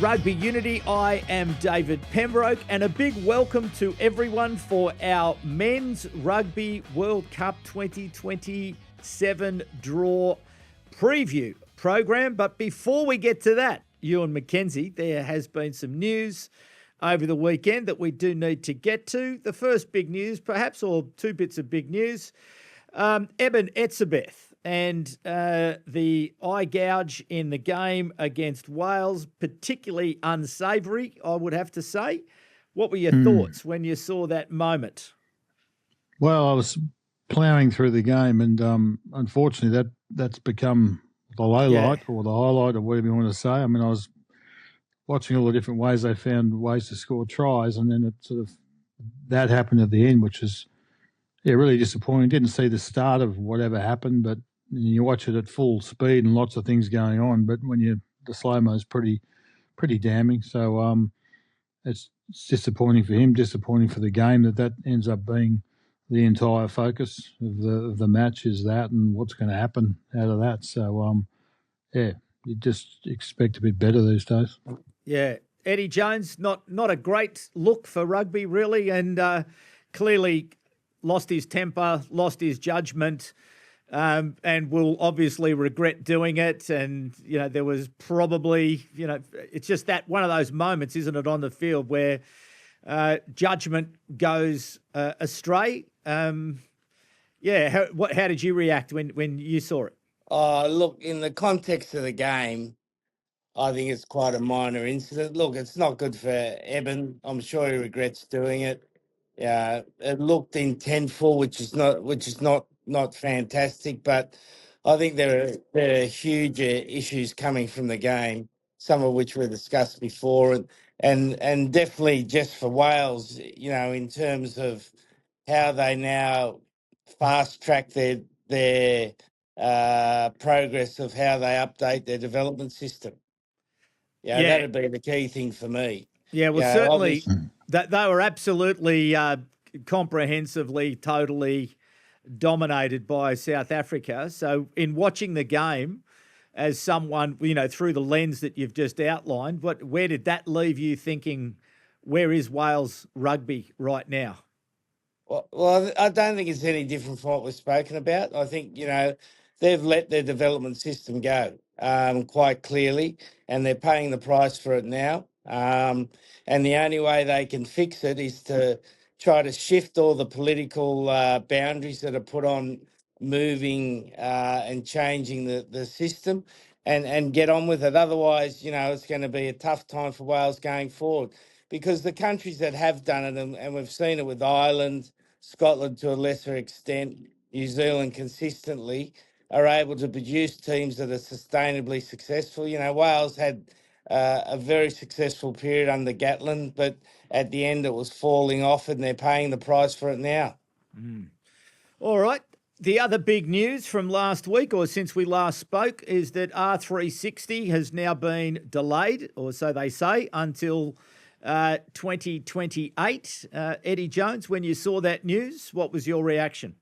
Rugby Unity. I am David Pembroke, and a big welcome to everyone for our Men's Rugby World Cup 2027 draw preview program. But before we get to that, Ewen McKenzie, there has been some news over the weekend that we do need to get to. The first big news, perhaps, or two bits of big news, Etzebeth and the eye-gouge in the game against Wales, particularly unsavoury, I would have to say. What were your thoughts when you saw that moment? Well, I was ploughing through the game, and unfortunately that's become the low light or the highlight, or whatever you want to say. I mean, I was watching all the different ways they found ways to score tries, and then that happened at the end, which is really disappointing. Didn't see the start of whatever happened, but you watch it at full speed and lots of things going on. But when the slow-mo is pretty damning. So it's disappointing for him, disappointing for the game that ends up being the entire focus of the match is that, and what's going to happen out of that. So you just expect a bit better these days. Yeah, Eddie Jones, not a great look for rugby really, and clearly lost his temper, lost his judgment, and will obviously regret doing it. And, there was probably, it's just that one of those moments, isn't it, on the field where judgment goes astray. How did you react when you saw it? Look, in the context of the game, I think it's quite a minor incident. Look, it's not good for Eben. I'm sure he regrets doing it. Yeah, it looked intentful, which is not fantastic. But I think there are huge issues coming from the game, some of which were discussed before, and definitely just for Wales, in terms of how they now fast track their progress of how they update their development system. That'd be the key thing for me. Yeah, well, certainly that they were absolutely comprehensively, totally dominated by South Africa. So in watching the game as someone, through the lens that you've just outlined, where did that leave you thinking, where is Wales rugby right now? Well, I don't think it's any different from what we've spoken about. I think, they've let their development system go quite clearly, and they're paying the price for it now. And the only way they can fix it is to try to shift all the political boundaries that are put on moving and changing the system and get on with it. Otherwise, it's going to be a tough time for Wales going forward, because the countries that have done it, and we've seen it with Ireland, Scotland to a lesser extent, New Zealand consistently, are able to produce teams that are sustainably successful. Wales had a very successful period under Gatland, but at the end it was falling off, and they're paying the price for it now. All right. The other big news from last week, or since we last spoke, is that R360 has now been delayed, or so they say, until 2028. Eddie Jones, when you saw that news, what was your reaction?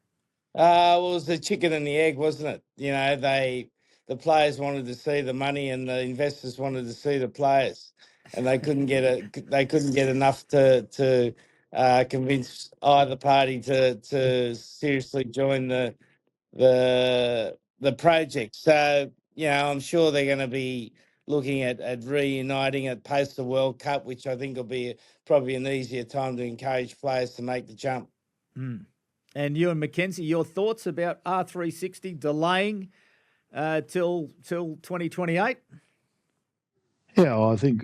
It was the chicken and the egg, wasn't it? The players wanted to see the money, and the investors wanted to see the players, and they couldn't get enough to convince either party to seriously join the project. So I'm sure they're going to be looking at reuniting it post the World Cup, which I think will be probably an easier time to encourage players to make the jump. And Ewen McKenzie, your thoughts about R360 delaying till 2028? Yeah, I think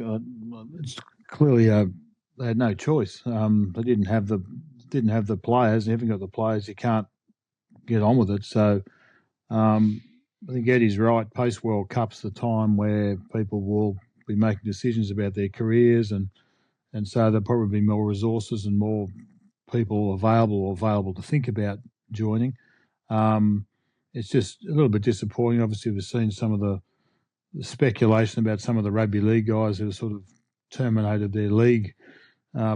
it's clearly they had no choice. They didn't have the players. And if you haven't got the players, you can't get on with it. So I think Eddie's right. Post World Cup's the time where people will be making decisions about their careers, and so there'll probably be more resources and more people available to think about joining. It's just a little bit disappointing. Obviously, we've seen some of the speculation about some of the rugby league guys who have sort of terminated their league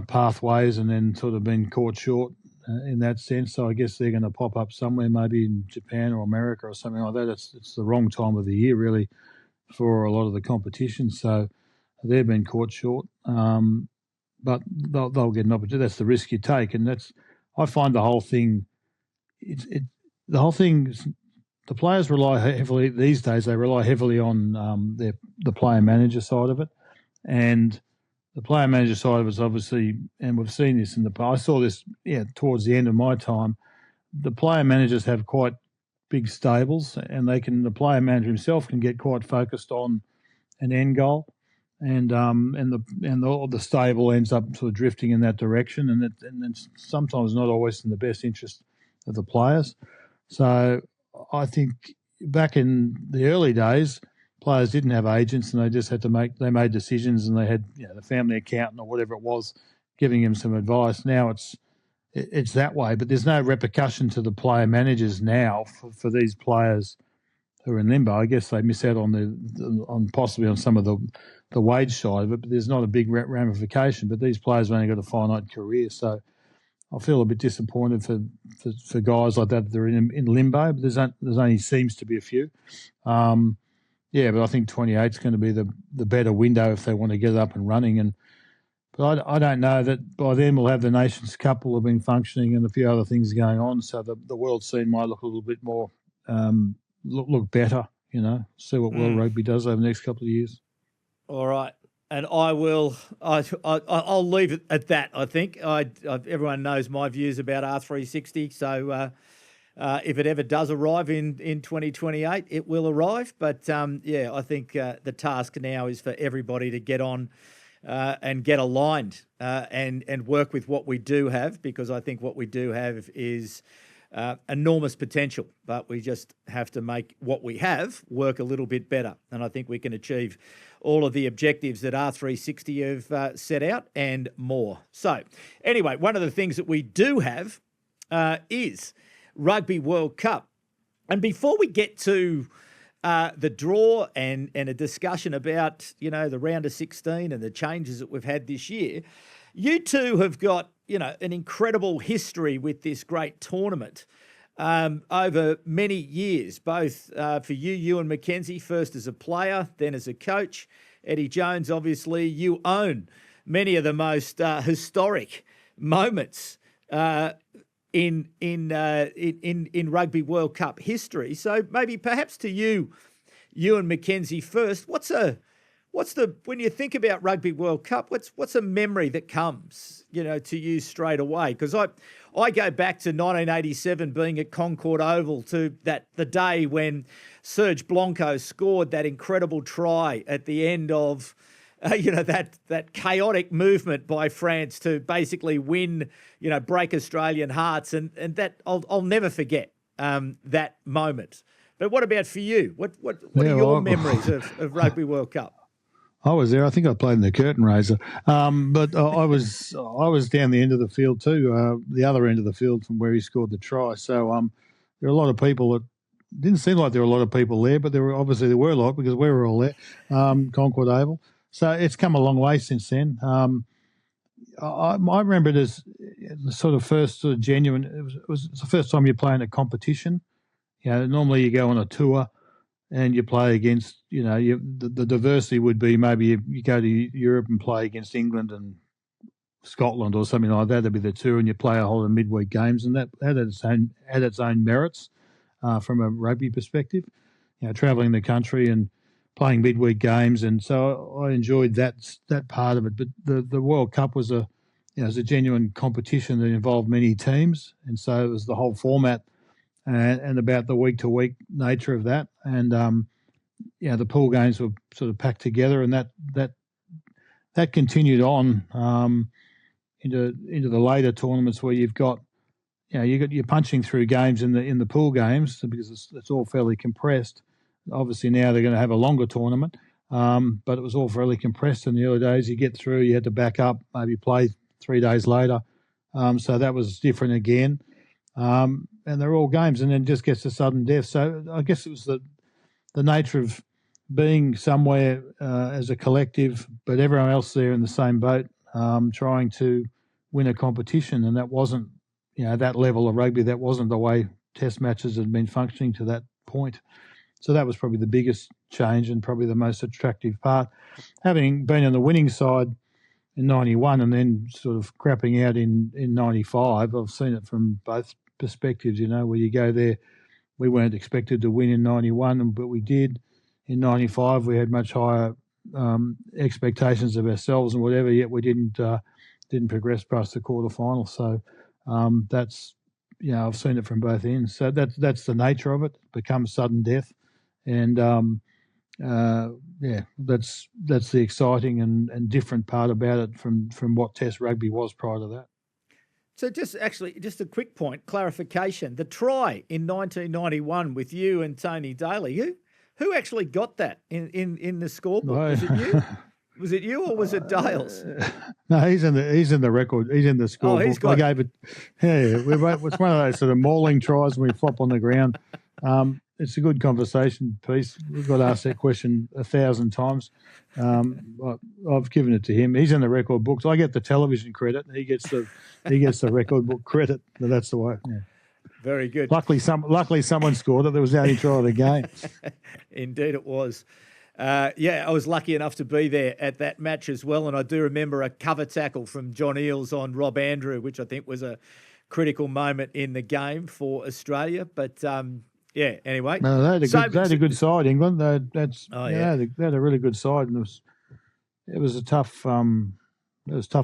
pathways and then sort of been caught short in that sense. So I guess they're going to pop up somewhere, maybe in Japan or America or something like that. It's the wrong time of the year, really, for a lot of the competition. So They've been caught short, but they'll get an opportunity. That's the risk you take, and I find the whole thing. The whole thing. The players rely heavily these days. They rely heavily on the player manager side of it, and the player manager side of it is obviously, and we've seen this in the past. I saw this towards the end of my time. The player managers have quite big stables, and the player manager himself can get quite focused on an end goal, and the stable ends up sort of drifting in that direction, and it's sometimes not always in the best interest of the players. So I think back in the early days, players didn't have agents, and they just had to made decisions, and they had the family accountant or whatever it was giving them some advice. Now it's that way, but there's no repercussion to the player managers now for these players who are in limbo. I guess they miss out on possibly on some of the wage side of it, but there's not a big ramification. But these players have only got a finite career, so I feel a bit disappointed for guys like that are in limbo. But there's only seems to be a few. But I think 28 is going to be the better window if they want to get it up and running. But I don't know that by then we'll have the Nations Cup will have been functioning and a few other things going on. So the world scene might look a little bit more look better. See what World Rugby does over the next couple of years. All right. And I'll leave it at that. I think everyone knows my views about R360. So if it ever does arrive in 2028, it will arrive. But I think the task now is for everybody to get on and get aligned and work with what we do have, because I think what we do have is enormous potential, but we just have to make what we have work a little bit better. And I think we can achieve all of the objectives that R360 have set out and more. So anyway, one of the things that we do have is Rugby World Cup. And before we get to the draw and a discussion about, the round of 16 and the changes that we've had this year, you two have got, an incredible history with this great tournament over many years, both for you, Ewen McKenzie, first as a player, then as a coach. Eddie Jones, obviously, you own many of the most historic moments in Rugby World Cup history. So maybe perhaps to you, Ewen McKenzie first, when you think about Rugby World Cup, what's a memory that comes, to you straight away? Because I go back to 1987 being at Concord Oval, to the day when Serge Blanco scored that incredible try at the end of that chaotic movement by France to basically win, break Australian hearts, and that I'll never forget that moment. But what about for you? What are your memories of Rugby World Cup? I was there. I think I played in the curtain raiser, but I was down the end of the field too, the other end of the field from where he scored the try. So there were a lot of people that didn't seem like there were a lot of people there, but there were a lot because we were all there, Concord Oval. So it's come a long way since then. I remember it as the sort of first sort of genuine. It was the first time you're playing a competition. Normally you go on a tour and you play against, the diversity would be maybe you go to Europe and play against England and Scotland or something like that. That'd be the tour, and you play a whole of midweek games, and that had its own merits from a rugby perspective. Travelling the country and playing midweek games, and so I enjoyed that part of it. But the World Cup was a genuine competition that involved many teams, and so it was the whole format and about the week-to-week nature of that. And, the pool games were sort of packed together, and that continued on into the later tournaments where you've got, you're punching through games in the pool games because it's all fairly compressed. Obviously now they're going to have a longer tournament, but it was all fairly compressed in the early days. You get through, you had to back up, maybe play 3 days later. So that was different again. And they're all games, and then just gets to sudden death. So I guess it was the nature of being somewhere as a collective, but everyone else there in the same boat, trying to win a competition, and that wasn't, that level of rugby. That wasn't the way Test matches had been functioning to that point. So that was probably the biggest change and probably the most attractive part. Having been on the winning side in 91 and then sort of crapping out in 95, I've seen it from both perspectives, where you go there. We weren't expected to win in 91, but we did. In 95, we had much higher expectations of ourselves and whatever, yet we didn't progress past the quarterfinal. So that's, I've seen it from both ends. So that's the nature of it. It becomes sudden death. And that's the exciting and different part about it from what Test rugby was prior to that. So just a quick point, clarification. The try in 1991 with you and Tony Daly, who actually got that in the scorebook? Was it you? Was it you or was it Dales? No, he's in the record. He's in the scorebook. He's got... I gave it. Yeah, it's one of those sort of mauling tries when we flop on the ground. It's a good conversation piece. We've got asked that question 1,000 times. I've given it to him. He's in the record books. I get the television credit. He gets the record book credit. But that's the way. Yeah. Very good. Luckily, someone scored it. There was the only try of the game. Indeed, it was. I was lucky enough to be there at that match as well, and I do remember a cover tackle from John Eales on Rob Andrew, which I think was a critical moment in the game for Australia. But anyway. No, they had a good side, England. They had a really good side, and it was a tough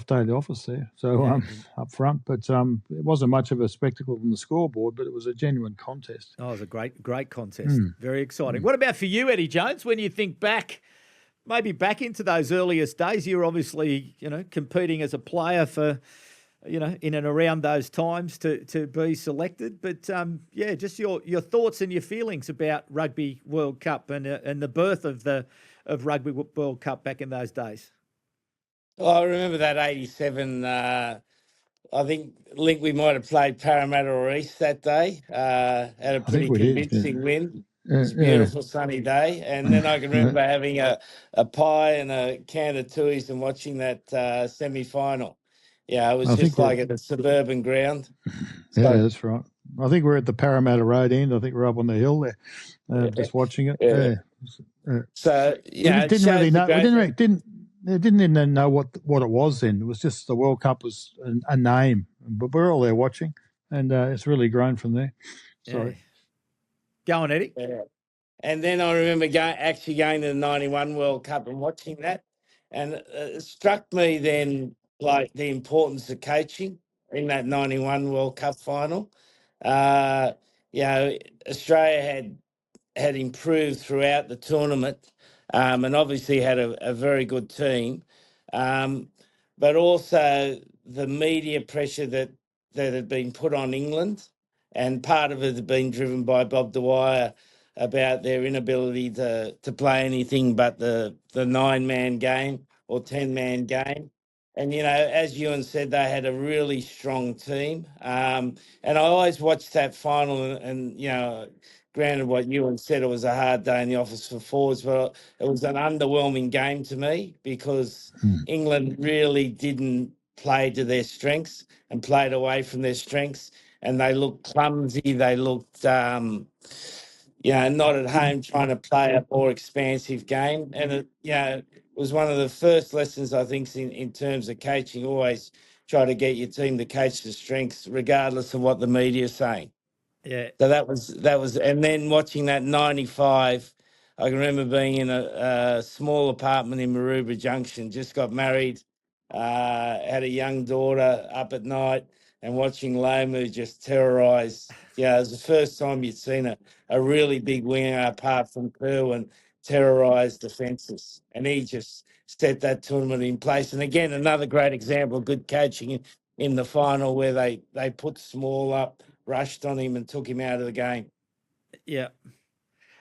day at the office there. So up front, but it wasn't much of a spectacle from the scoreboard, but it was a genuine contest. Oh, it was a great contest. Very exciting. What about for you, Eddie Jones? When you think back, maybe back into those earliest days, you were obviously competing as a player for. In and around those times to be selected. But, just your thoughts and your feelings about Rugby World Cup and the birth of Rugby World Cup back in those days. Well, I remember that 87, I think, Link, we might have played Parramatta or East that day. Had a pretty convincing win. It was a beautiful sunny day. And then I can remember having a pie and a can of Tui's and watching that semi-final. Yeah, it was just like at a suburban ground. Yeah, that's right. I think we're at the Parramatta Road end. I think we're up on the hill there, just watching it. Yeah. So we didn't really know. We didn't even know what it was then. It was just the World Cup was a name, but we're all there watching, and it's really grown from there. Sorry. Go on, Eddie. Yeah. And then I remember actually going to the 91 World Cup and watching that, and it struck me then. Like the importance of coaching in that 91 World Cup final. Australia had improved throughout the tournament and obviously had a very good team. But also the media pressure that had been put on England, and part of it had been driven by Bob Dwyer about their inability to play anything but the 9-man game or 10-man game. And, as Ewan said, they had a really strong team. And I always watched that final and granted what Ewan said, it was a hard day in the office for forwards, but it was an underwhelming game to me because England really didn't play to their strengths and played away from their strengths. And they looked clumsy. They looked, not at home trying to play a more expansive game. And, it was one of the first lessons, I think, in terms of coaching, always try to get your team to coach the strengths, regardless of what the media is saying. Yeah. So that was, and then watching that 95, I can remember being in a small apartment in Maroubra Junction, just got married, had a young daughter up at night, and watching Lomu just terrorise. It was the first time you'd seen a really big winger apart from Kerwin terrorise defences, and he just set that tournament in place. And again, another great example of good coaching in the final where they put Small up, rushed on him and took him out of the game. Yeah.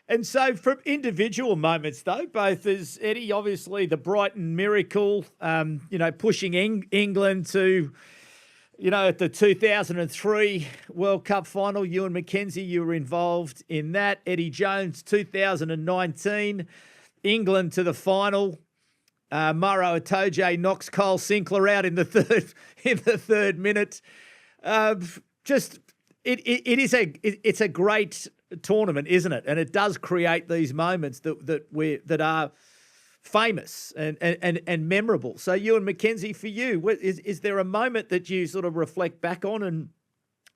And so from individual moments, though, both as Eddie, obviously the Brighton miracle, pushing England to, at the 2003 World Cup final, Ewen McKenzie, you were involved in that. Eddie Jones, 2019, England to the final. Maro Itoje knocks Cole Sinclair out in the third minute. It's a great tournament, isn't it? And it does create these moments that are famous and memorable. So Ewen McKenzie, for you, is there a moment that you sort of reflect back on and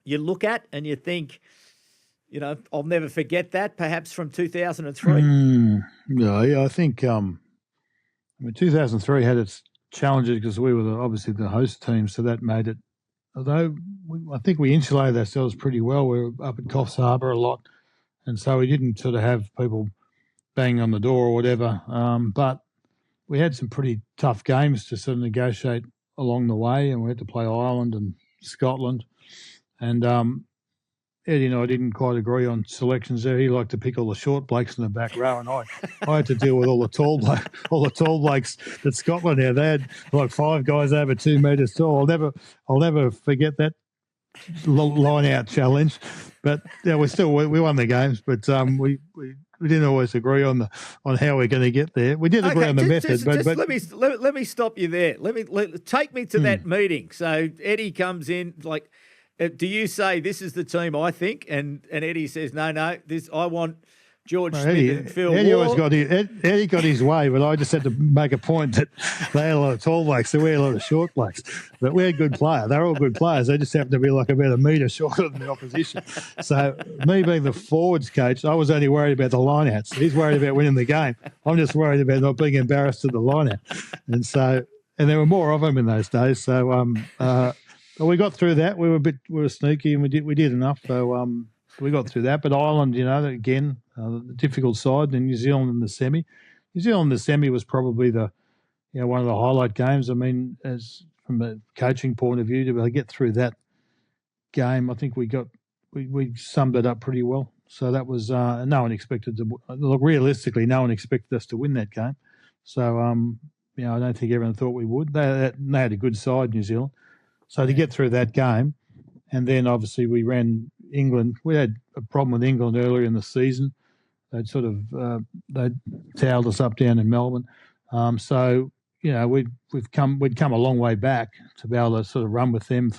you look at and you think, I'll never forget that, perhaps from 2003? Yeah, I think 2003 had its challenges because we were obviously the host team, so that made it. Although I think we insulated ourselves pretty well. We were up at Coffs Harbour a lot, and so we didn't sort of have people banging on the door or whatever. But we had some pretty tough games to sort of negotiate along the way, and we had to play Ireland and Scotland. And Eddie and I didn't quite agree on selections there. He liked to pick all the short blokes in the back row, and I had to deal with all the tall blokes that Scotland had. They had like 5 guys over 2 metres tall. I'll never forget that line out challenge. But yeah, we won the games, but we didn't always agree on how we're going to get there. We did agree on the method. But let me stop you there. Take me to that meeting. So Eddie comes in like. Do you say this is the team I think, and Eddie says no, I want George Smith and Phil Ward. Eddie got his way, but I just had to make a point that they had a lot of tall blokes, so we had a lot of short blokes. But we had good players. They're all good players. They just happened to be like about a metre shorter than the opposition. So me being the forwards coach, I was only worried about the line-outs. He's worried about winning the game. I'm just worried about not being embarrassed to the line-out. And there were more of them in those days. So but we got through that. We were sneaky, and we did enough. So we got through that. But Ireland, again, the difficult side. And New Zealand in the semi. New Zealand in the semi was probably one of the highlight games. I mean, as from a coaching point of view, to be able to get through that game, I think we summed it up pretty well. So that was no one expected to look realistically. No one expected us to win that game. So I don't think everyone thought we would. They had a good side, New Zealand. So to get through that game, and then obviously we ran England. We had a problem with England earlier in the season. They'd sort of they'd towed us up down in Melbourne. So we'd come a long way back to be able to sort of run with them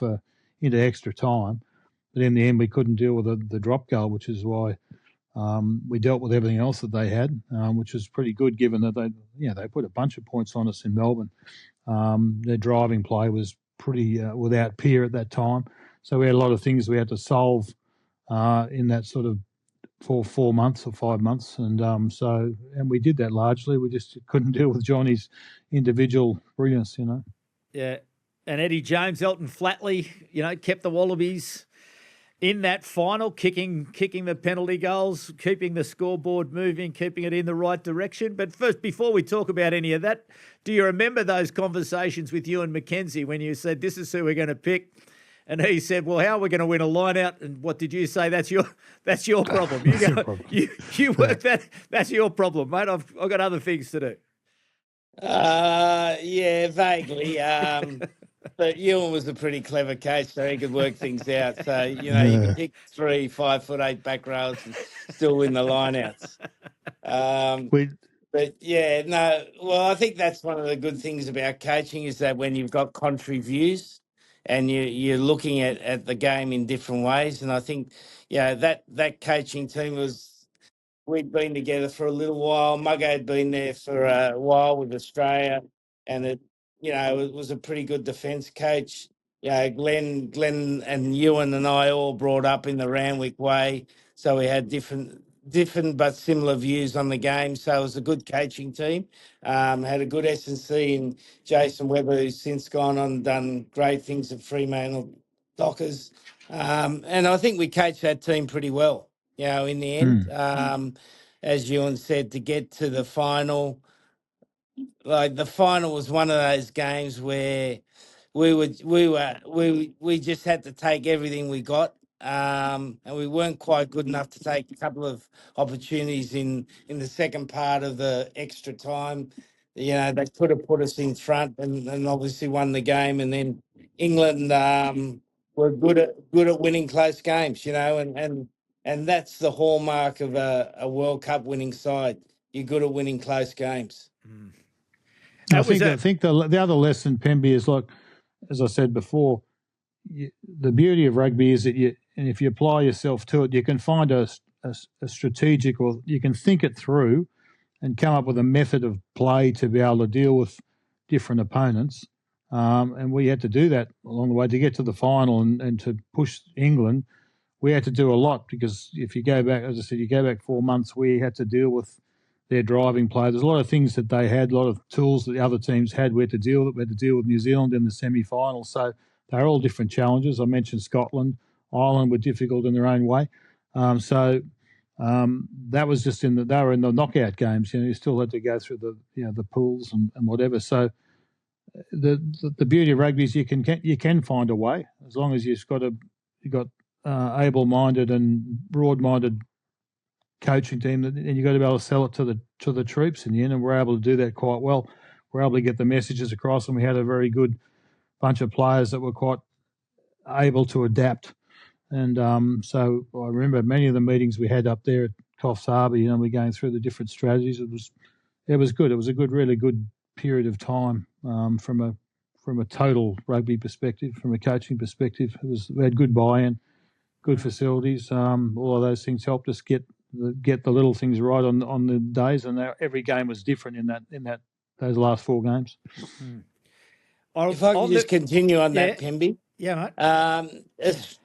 into extra time. But in the end, we couldn't deal with the drop goal, which is why we dealt with everything else that they had, which was pretty good given that they put a bunch of points on us in Melbourne. Their driving play was pretty without peer at that time. So we had a lot of things we had to solve in that sort of 4 months or 5 months. And we did that largely. We just couldn't deal with Johnny's individual brilliance, Yeah. And Eddie Jones, Elton Flatley, kept the Wallabies in that final, kicking the penalty goals, keeping the scoreboard moving, keeping it in the right direction. But first, before we talk about any of that, do you remember those conversations with Ewen McKenzie when you said, this is who we're going to pick? And he said, well, how are we going to win a line-out? And what did you say? That's your problem. You work that. That's your problem, mate. I've got other things to do. Yeah, vaguely. But Ewan was a pretty clever coach, so he could work things out. So, you could pick 3 5'8" back rows and still win the lineouts. But yeah, no. Well, I think that's one of the good things about coaching is that when you've got contrary views and you're looking at the game in different ways, and I think that coaching team we'd been together for a little while. Muggo had been there for a while with Australia, and it was a pretty good defence coach. Glenn and Ewan and I all brought up in the Randwick way, so we had different but similar views on the game. So it was a good coaching team. Had a good S&C in Jason Webber, who's since gone on and done great things at Fremantle Dockers. And I think we coached that team pretty well. In the end, as Ewan said, to get to the final, like the final was one of those games where we just had to take everything we got, and we weren't quite good enough to take a couple of opportunities in the second part of the extra time. They could have put us in front and obviously won the game, and then England were good at winning close games, and that's the hallmark of a World Cup winning side. You're good at winning close games. I think the other lesson, Pemby, is like, as I said before, the beauty of rugby is that if you apply yourself to it, you can find a a strategic, or you can think it through and come up with a method of play to be able to deal with different opponents. And we had to do that along the way to get to the final and to push England. We had to do a lot because if you go back, as I said, you go back 4 months, we had to deal with their driving play. There's a lot of things that they had, a lot of tools that the other teams had. We had to deal with. We had to deal with New Zealand in the semi-final. So they're all different challenges. I mentioned Scotland, Ireland were difficult in their own way. That was just they were in the knockout games. You still had to go through the pools and whatever. So the beauty of rugby is you can find a way as long as you've got able-minded and broad-minded coaching team, and you've got to be able to sell it to the troops in the end, and we're able to do that quite well. We're able to get the messages across, and we had a very good bunch of players that were quite able to adapt. And so I remember many of the meetings we had up there at Coffs Harbour, we're going through the different strategies. It was good. It was a really good period of time from a total rugby perspective, from a coaching perspective. We had good buy-in, good facilities. All of those things helped us get the little things right on the days, and every game was different in those last 4 games. If I could just continue on that, Pemby. Yeah, mate. It's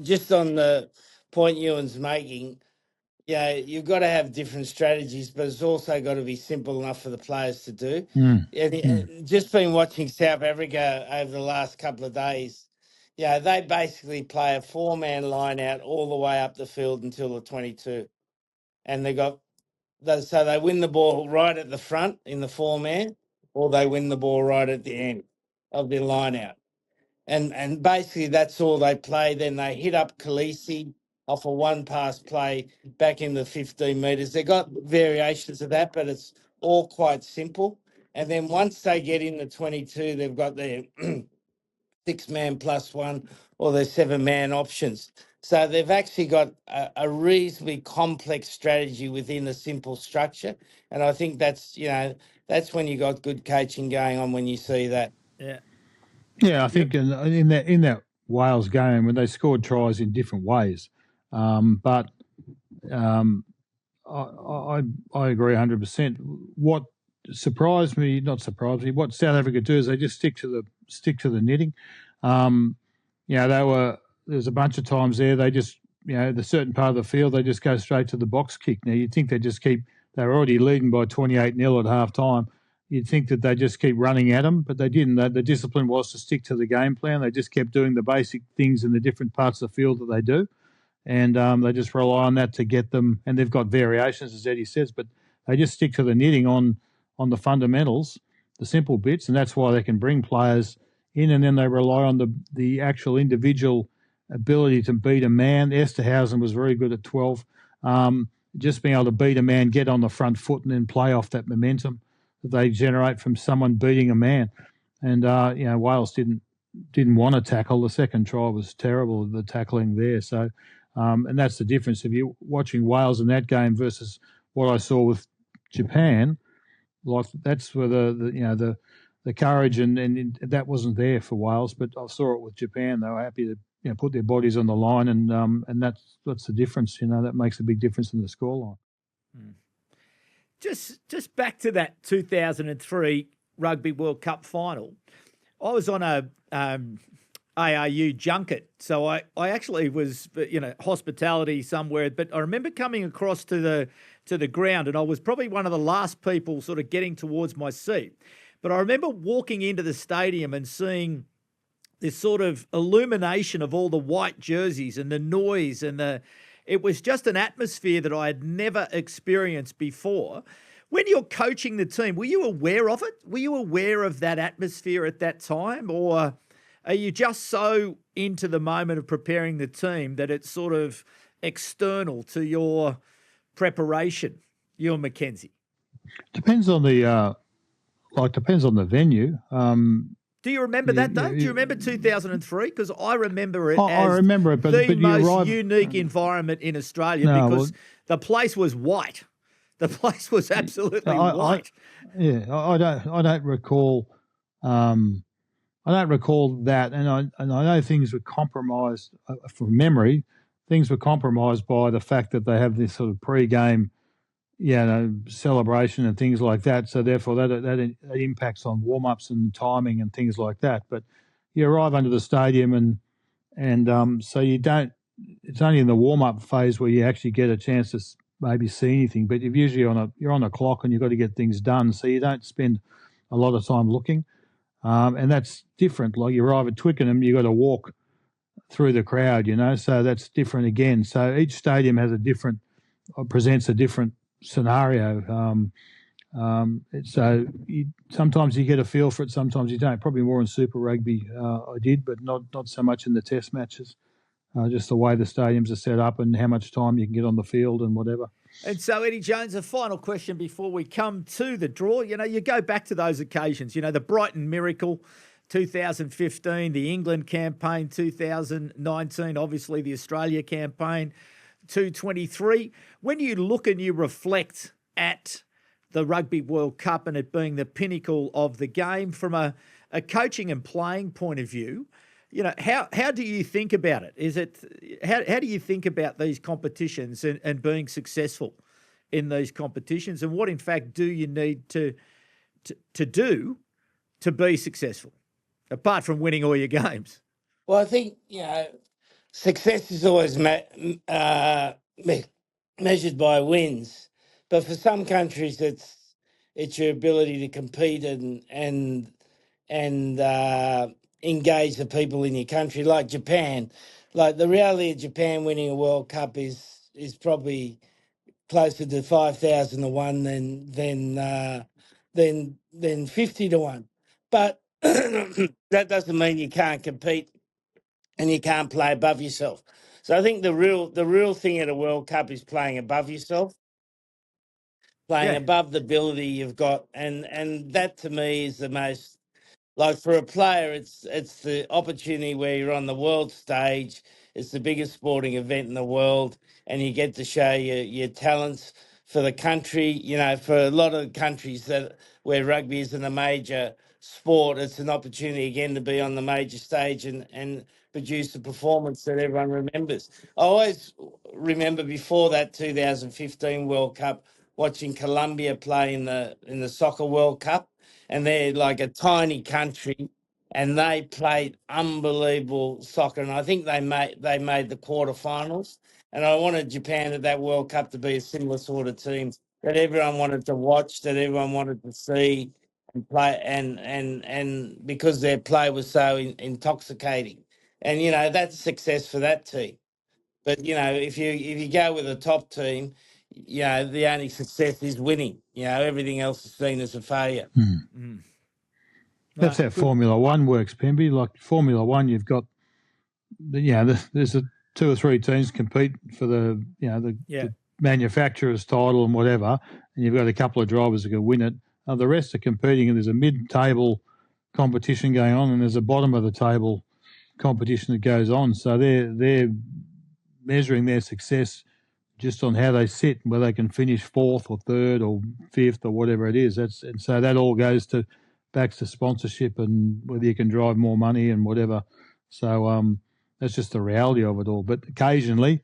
just on the point Ewan's making. Yeah, you've got to have different strategies, but it's also got to be simple enough for the players to do. Just been watching South Africa over the last couple of days. Yeah, they basically play a 4-man line out all the way up the field until the 22. And so they win the ball right at the front in the 4-man, or they win the ball right at the end of their line out. And basically that's all they play. Then they hit up Khaleesi off a 1-pass play back in the 15 metres. They've got variations of that, but it's all quite simple. And then once they get in the 22, they've got their 6-man +1 or their 7-man options. So they've actually got a reasonably complex strategy within a simple structure. And I think that's when you got good coaching going on, when you see that. Yeah. Yeah, I think in that Wales game when they scored tries in different ways, but I agree 100%. What surprised me, not surprised me, what South Africa do is they just stick to the knitting. There's a bunch of times there they just the certain part of the field they just go straight to the box kick. Now you'd think they're already leading by 28-0 at half time. You'd think that they just keep running at them, but they didn't. The discipline was to stick to the game plan. They just kept doing the basic things in the different parts of the field that they do, and they just rely on that to get them. And they've got variations, as Eddie says, but they just stick to the knitting on the fundamentals, the simple bits, and that's why they can bring players in, and then they rely on the actual individual ability to beat a man. Esterhausen was very good at 12. Just being able to beat a man, get on the front foot, and then play off that momentum that they generate from someone beating a man. And Wales didn't want to tackle. The second try was terrible, the tackling there. So, and that's the difference. If you're watching Wales in that game versus what I saw with Japan, like that's where the courage and that wasn't there for Wales. But I saw it with Japan. They were happy to put their bodies on the line, and that's the difference. That makes a big difference in the scoreline. Just back to that 2003 Rugby World Cup final. I was on a ARU junket, so I actually was hospitality somewhere. But I remember coming across to the ground, and I was probably one of the last people sort of getting towards my seat. But I remember walking into the stadium and seeing this sort of illumination of all the white jerseys and the noise and it was just an atmosphere that I had never experienced before. When you're coaching the team, were you aware of it? Were you aware of that atmosphere at that time? Or are you just so into the moment of preparing the team that it's sort of external to your preparation, Ewen McKenzie? Depends on the venue. Do you remember that, though? Do you remember 2003? Because I remember it I remember it, but the most unique environment in Australia because the place was white. The place was absolutely white. I don't recall. I don't recall that, and I know things were compromised from memory. things were compromised by the fact that they have this sort of pre-game, celebration and things like that. So therefore, that impacts on warm-ups and timing and things like that. But you arrive under the stadium and so you don't. It's only in the warm-up phase where you actually get a chance to maybe see anything. But you're usually you're on a clock and you've got to get things done, so you don't spend a lot of time looking. And that's different. Like you arrive at Twickenham, you've got to walk through the crowd, so that's different again. So each stadium has presents a different scenario. So sometimes you get a feel for it, sometimes you don't. Probably more in Super Rugby I did, but not so much in the Test matches. Just the way the stadiums are set up and how much time you can get on the field and whatever. And so, Eddie Jones, a final question before we come to the draw. You go back to those occasions, the Brighton Miracle, 2015, the England campaign, 2019, obviously the Australia campaign, 2023. When you look and you reflect at the Rugby World Cup and it being the pinnacle of the game from a coaching and playing point of view, how do you think about it? How do you think about these competitions and being successful in these competitions, and what in fact do you need to do to be successful, apart from winning all your games? Well, I think success is always measured by wins, but for some countries, it's your ability to compete and engage the people in your country, like Japan. Like the reality of Japan winning a World Cup is probably closer to 5,000 to 1 than 50 to 1. But that doesn't mean you can't compete and you can't play above yourself. So I think the real thing at a World Cup is playing above yourself, playing above the ability you've got, and that to me is the most. Like for a player, it's the opportunity where you're on the world stage. It's the biggest sporting event in the world, and you get to show your talents for the country. For a lot of countries where rugby isn't a major sport, it's an opportunity again to be on the major stage and produce a performance that everyone remembers. I always remember before that 2015 World Cup watching Colombia play in the Soccer World Cup. And they're like a tiny country, and they played unbelievable soccer. And I think they made the quarterfinals. And I wanted Japan at that World Cup to be a similar sort of team that everyone wanted to watch, that everyone wanted to see and play, and because their play was so intoxicating. And that's success for that team. But if you go with a top team, the only success is winning. Everything else is seen as a failure. That's how Formula One works, Pemby. Like Formula One, you've got, there's 2 or 3 teams compete for the manufacturer's title and whatever, and you've got a couple of drivers who can win it. The rest are competing, and there's a mid-table competition going on, and there's a bottom-of-the-table competition that goes on. So they're measuring their success just on how they sit, whether they can finish 4th or 3rd or 5th or whatever it is. And so that all goes back to sponsorship and whether you can drive more money and whatever. So that's just the reality of it all. But occasionally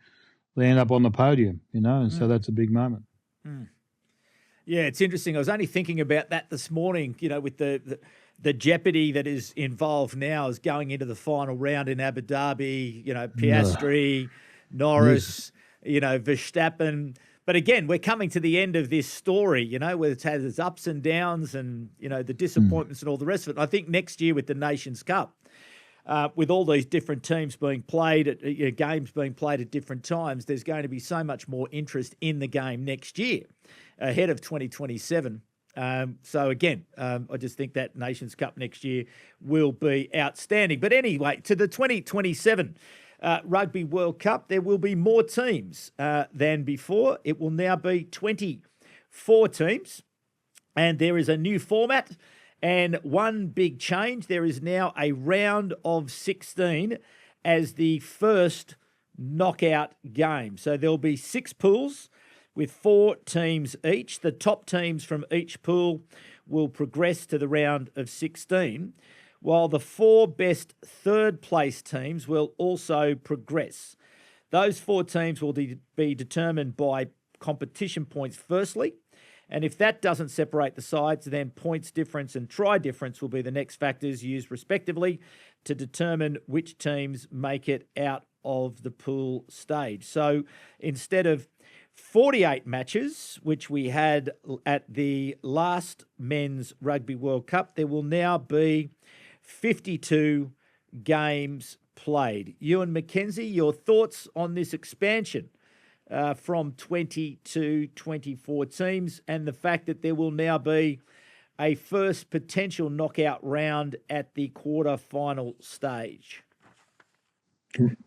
they end up on the podium, and so that's a big moment. Yeah, it's interesting. I was only thinking about that this morning, with the jeopardy that is involved now is going into the final round in Abu Dhabi, Piastri, Norris, Verstappen. But again, we're coming to the end of this story, where it's had its ups and downs and, the disappointments and all the rest of it. And I think next year with the Nations Cup, with all these different teams being played, games being played at different times, there's going to be so much more interest in the game next year ahead of 2027. So again, I just think that Nations Cup next year will be outstanding. But anyway, to the 2027 Rugby World Cup, there will be more teams than before. It will now be 24 teams, and there is a new format and one big change. There is now a round of 16 as the first knockout game. So there'll be 6 pools with 4 teams each. The top teams from each pool will progress to the round of 16, while the 4 best third-place teams will also progress. Those 4 teams will be determined by competition points firstly. And if that doesn't separate the sides, then points difference and try difference will be the next factors used respectively to determine which teams make it out of the pool stage. So instead of 48 matches, which we had at the last Men's Rugby World Cup, there will now be 52 games played. Ewen McKenzie, your thoughts on this expansion from 20 to 24 teams and the fact that there will now be a first potential knockout round at the quarter-final stage?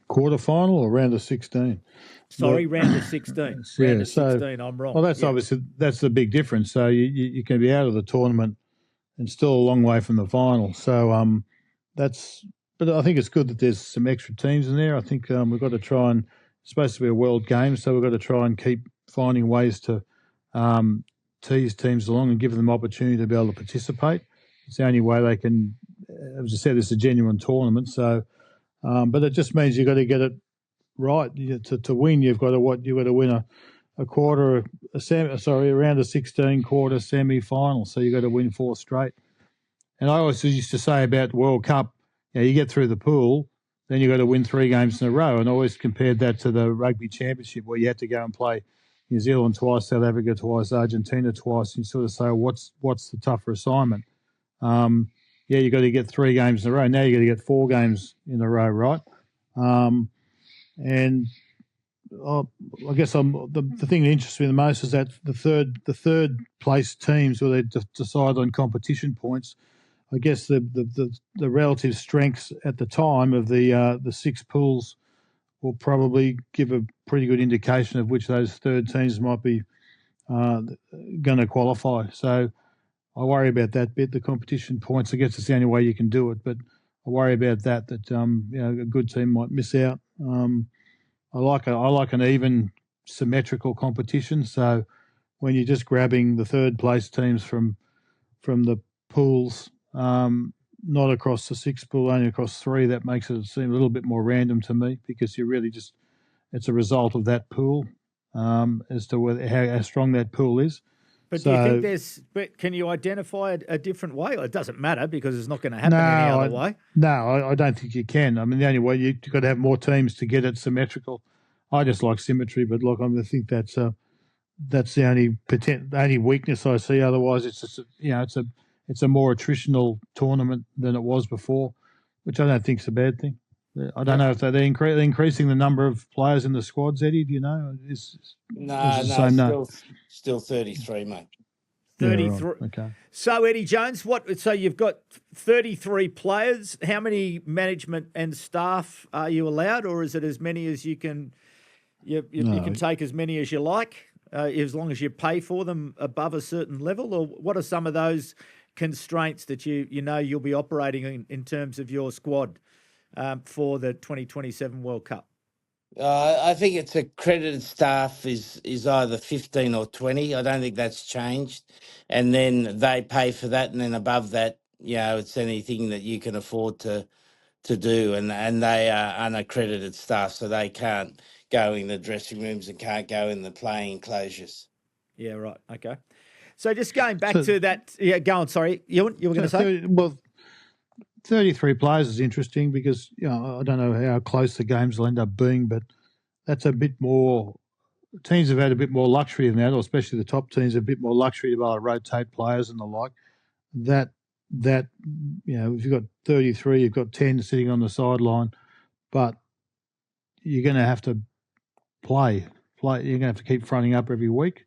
Quarter-final or round of 16? Sorry, round of 16. Yeah, round of 16, I'm wrong. Well, that's obviously that's the big difference. So you can be out of the tournament and still a long way from the final. So but I think it's good that there's some extra teams in there. I think we've got to try and, it's supposed to be a world game, so we've got to try and keep finding ways to tease teams along and give them opportunity to be able to participate. It's the only way they can, as I said, it's a genuine tournament. So, but it just means you've got to get it right. To win, you've got to win a quarter, a round of 16, quarter, semi-final. So you've got to win 4 straight. And I always used to say about the World Cup, you get through the pool, then you've got to win 3 games in a row. And I always compared that to the Rugby Championship, where you had to go and play New Zealand twice, South Africa twice, Argentina twice. And you sort of say, what's the tougher assignment? You've got to get 3 games in a row. Now you've got to get 4 games in a row, right? And I guess the thing that interests me the most is that the third place teams, where they decide on competition points, I guess the relative strengths at the time of the 6 pools will probably give a pretty good indication of which those third teams might be going to qualify. So I worry about that bit, the competition points. I guess it's the only way you can do it, but I worry about that a good team might miss out. I like an even symmetrical competition. So when you're just grabbing the third place teams from the pools, not across the 6 pool, only across 3, that makes it seem a little bit more random to me, because you really it's a result of that pool as to how strong that pool is. But do you think but can you identify a different way? It doesn't matter, because it's not going to happen any other way. No, I don't think you can. I mean, the only way you've got to have more teams to get it symmetrical. I just like symmetry, but look, I think that's the only weakness I see. Otherwise, it's just it's a more attritional tournament than it was before, which I don't think is a bad thing. I don't know if they're increasing the number of players in the squads, Eddie. Do you know? Still 33, mate. 33. Yeah, right. Okay. So, Eddie Jones, so you've got 33 players. How many management and staff are you allowed, or is it as many as you can? You can take as many as you like, as long as you pay for them above a certain level? Or what are some of those constraints that you'll be operating in terms of your squad for the 2027 World Cup? I think it's accredited staff is either 15 or 20. I don't think that's changed. And then they pay for that, and then above that, it's anything that you can afford to do. And they are unaccredited staff, so they can't go in the dressing rooms and can't go in the playing enclosures. Yeah, right. Okay. So just going back to that, go on. Sorry, you were going to say? 33 players is interesting because, I don't know how close the games will end up being, but that's a bit more – teams have had a bit more luxury than that, or especially the top teams have a bit more luxury to be able to rotate players and the like. That if you've got 33, you've got 10 sitting on the sideline, but you're going to have to play. You're going to have to keep fronting up every week.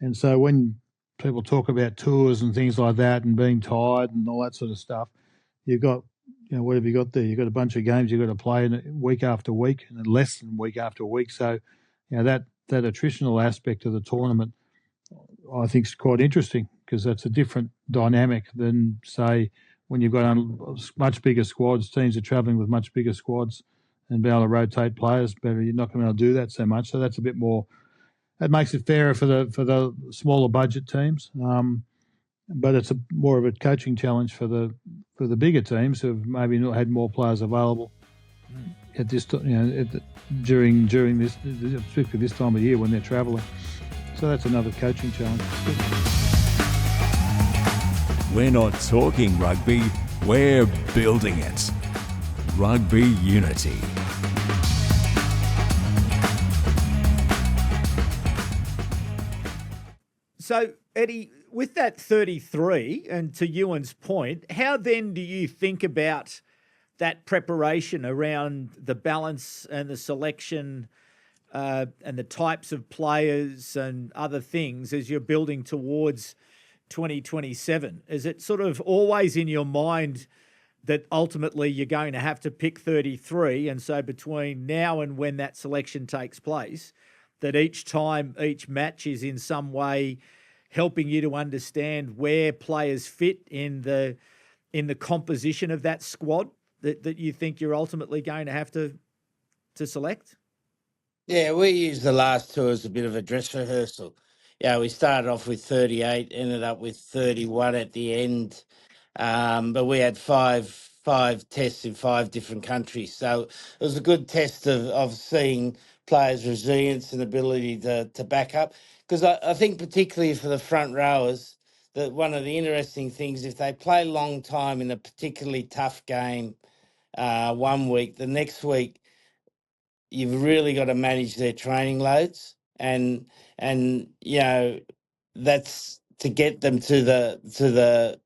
And so when people talk about tours and things like that and being tired and all that sort of stuff, you've got, what have you got there? You've got a bunch of games you've got to play week after week and less than week after week. So, that attritional aspect of the tournament, I think, is quite interesting, because that's a different dynamic than, say, when you've got much bigger squads. Teams are travelling with much bigger squads and be able to rotate players better. You're not going to be able to do that so much. So that's a bit more. That makes it fairer for the smaller budget teams. But it's more of a coaching challenge for the bigger teams who have maybe not had more players available. at this, during this, particularly this time of year when they're travelling. So that's another coaching challenge. We're not talking rugby, we're building it. Rugby Unity. So, Eddie, with that 33, and to Ewan's point, how then do you think about that preparation around the balance and the selection and the types of players and other things as you're building towards 2027? Is it sort of always in your mind that ultimately you're going to have to pick 33, and so between now and when that selection takes place, that each time, each match is in some way helping you to understand where players fit in the composition of that squad that you think you're ultimately going to have to select? Yeah, we used the last two as a bit of a dress rehearsal. Yeah, we started off with 38, ended up with 31 at the end. But we had five tests in 5 different countries. So it was a good test of seeing players' resilience and ability to back up. Because I think particularly for the front rowers, that one of the interesting things, if they play long time in a particularly tough game 1 week, the next week you've really got to manage their training loads, and that's to get them to the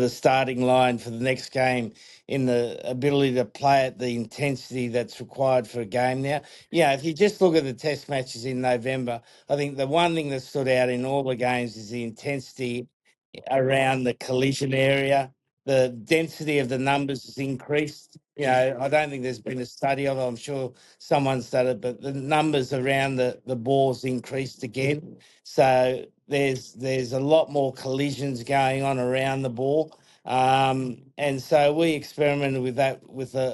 starting line for the next game in the ability to play at the intensity that's required for a game now. Yeah, if you just look at the test matches in November, I think the one thing that stood out in all the games is the intensity around the collision area. The density of the numbers has increased. I don't think there's been a study of it. I'm sure someone's done it, but the numbers around the balls increased again. So there's a lot more collisions going on around the ball. And so we experimented with that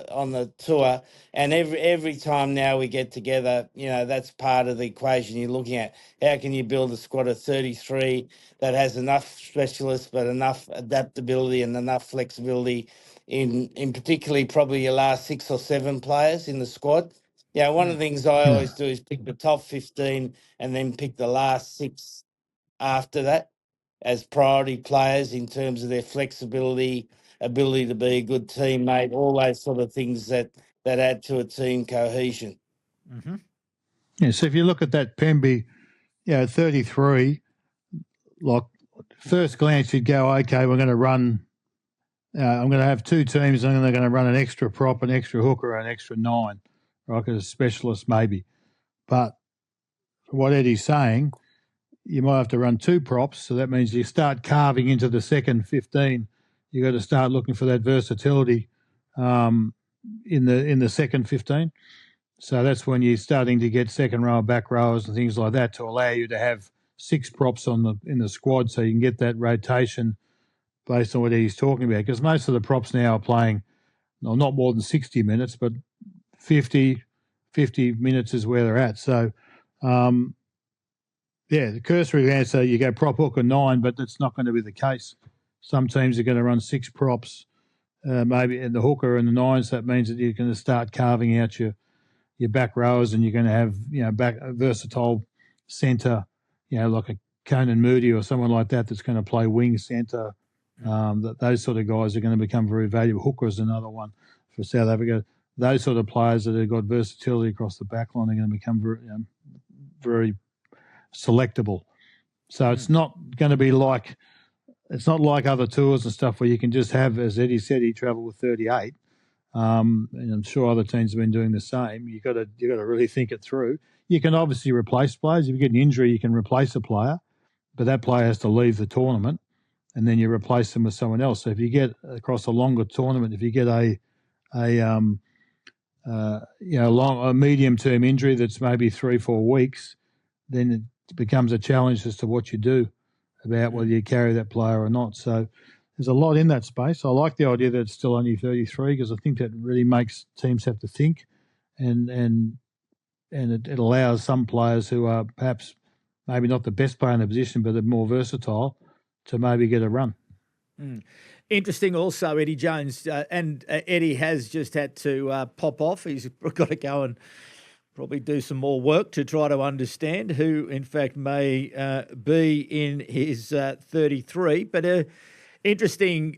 on the tour, and every time now we get together, that's part of the equation you're looking at. How can you build a squad of 33 that has enough specialists but enough adaptability and enough flexibility in particularly probably your last 6 or 7 players in the squad? Yeah, one of the things I always do is pick the top 15 and then pick the last 6 after that as priority players in terms of their flexibility, ability to be a good teammate, all those sort of things that add to a team cohesion. Mm-hmm. Yeah, so if you look at that Pemby, 33, like first glance you'd go, okay, we're going to run, I'm going to have 2 teams and they're going to run an extra prop, an extra hooker, an extra 9, right, because a specialist maybe. But what Eddie's saying, you might have to run 2 props, so that means you start carving into the second 15. You've got to start looking for that versatility in the second 15. So that's when you're starting to get second row, back rowers and things like that to allow you to have 6 props in the squad, so you can get that rotation based on what he's talking about. Because most of the props now are playing, not more than 60 minutes, but 50 minutes is where they're at. So, the cursory answer, you go prop hooker 9, but that's not going to be the case. Some teams are going to run 6 props, maybe in the hooker and the 9s. So that means that you're going to start carving out your back rowers, and you're going to have back a versatile centre, like a Conan Moody or someone like that that's going to play wing centre. Those sort of guys are going to become very valuable. Hooker is another one for South Africa. Those sort of players that have got versatility across the back line are going to become very selectable. So it's not going to be it's not like other tours and stuff where you can just have, as Eddie said, he travelled with 38. And I'm sure other teams have been doing the same. You got to really think it through. You can obviously replace players. If you get an injury, you can replace a player, but that player has to leave the tournament, and then you replace them with someone else. So if you get across a longer tournament, if you get a medium term injury that's maybe 3-4 weeks, then it becomes a challenge as to what you do about whether you carry that player or not. So there's a lot in that space. I like the idea that it's still only 33 because I think that really makes teams have to think, and it allows some players who are perhaps maybe not the best player in the position but they're more versatile to maybe get a run. Interesting also, Eddie Jones, and Eddie has just had to pop off. He's got to go and probably do some more work to try to understand who, in fact, may be in his 33. But interesting,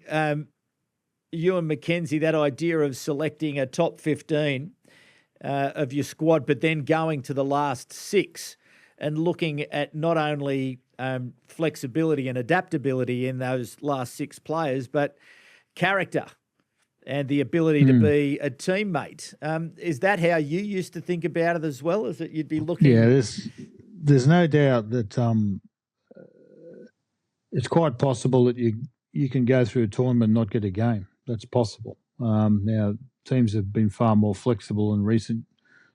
Ewen McKenzie, that idea of selecting a top 15 of your squad, but then going to the last 6 and looking at not only flexibility and adaptability in those last 6 players, but character and the ability to be a teammate. Is that how you used to think about it as well? Is that you'd be looking? Yeah, there's no doubt that it's quite possible that you can go through a tournament and not get a game. That's possible. Now, teams have been far more flexible in recent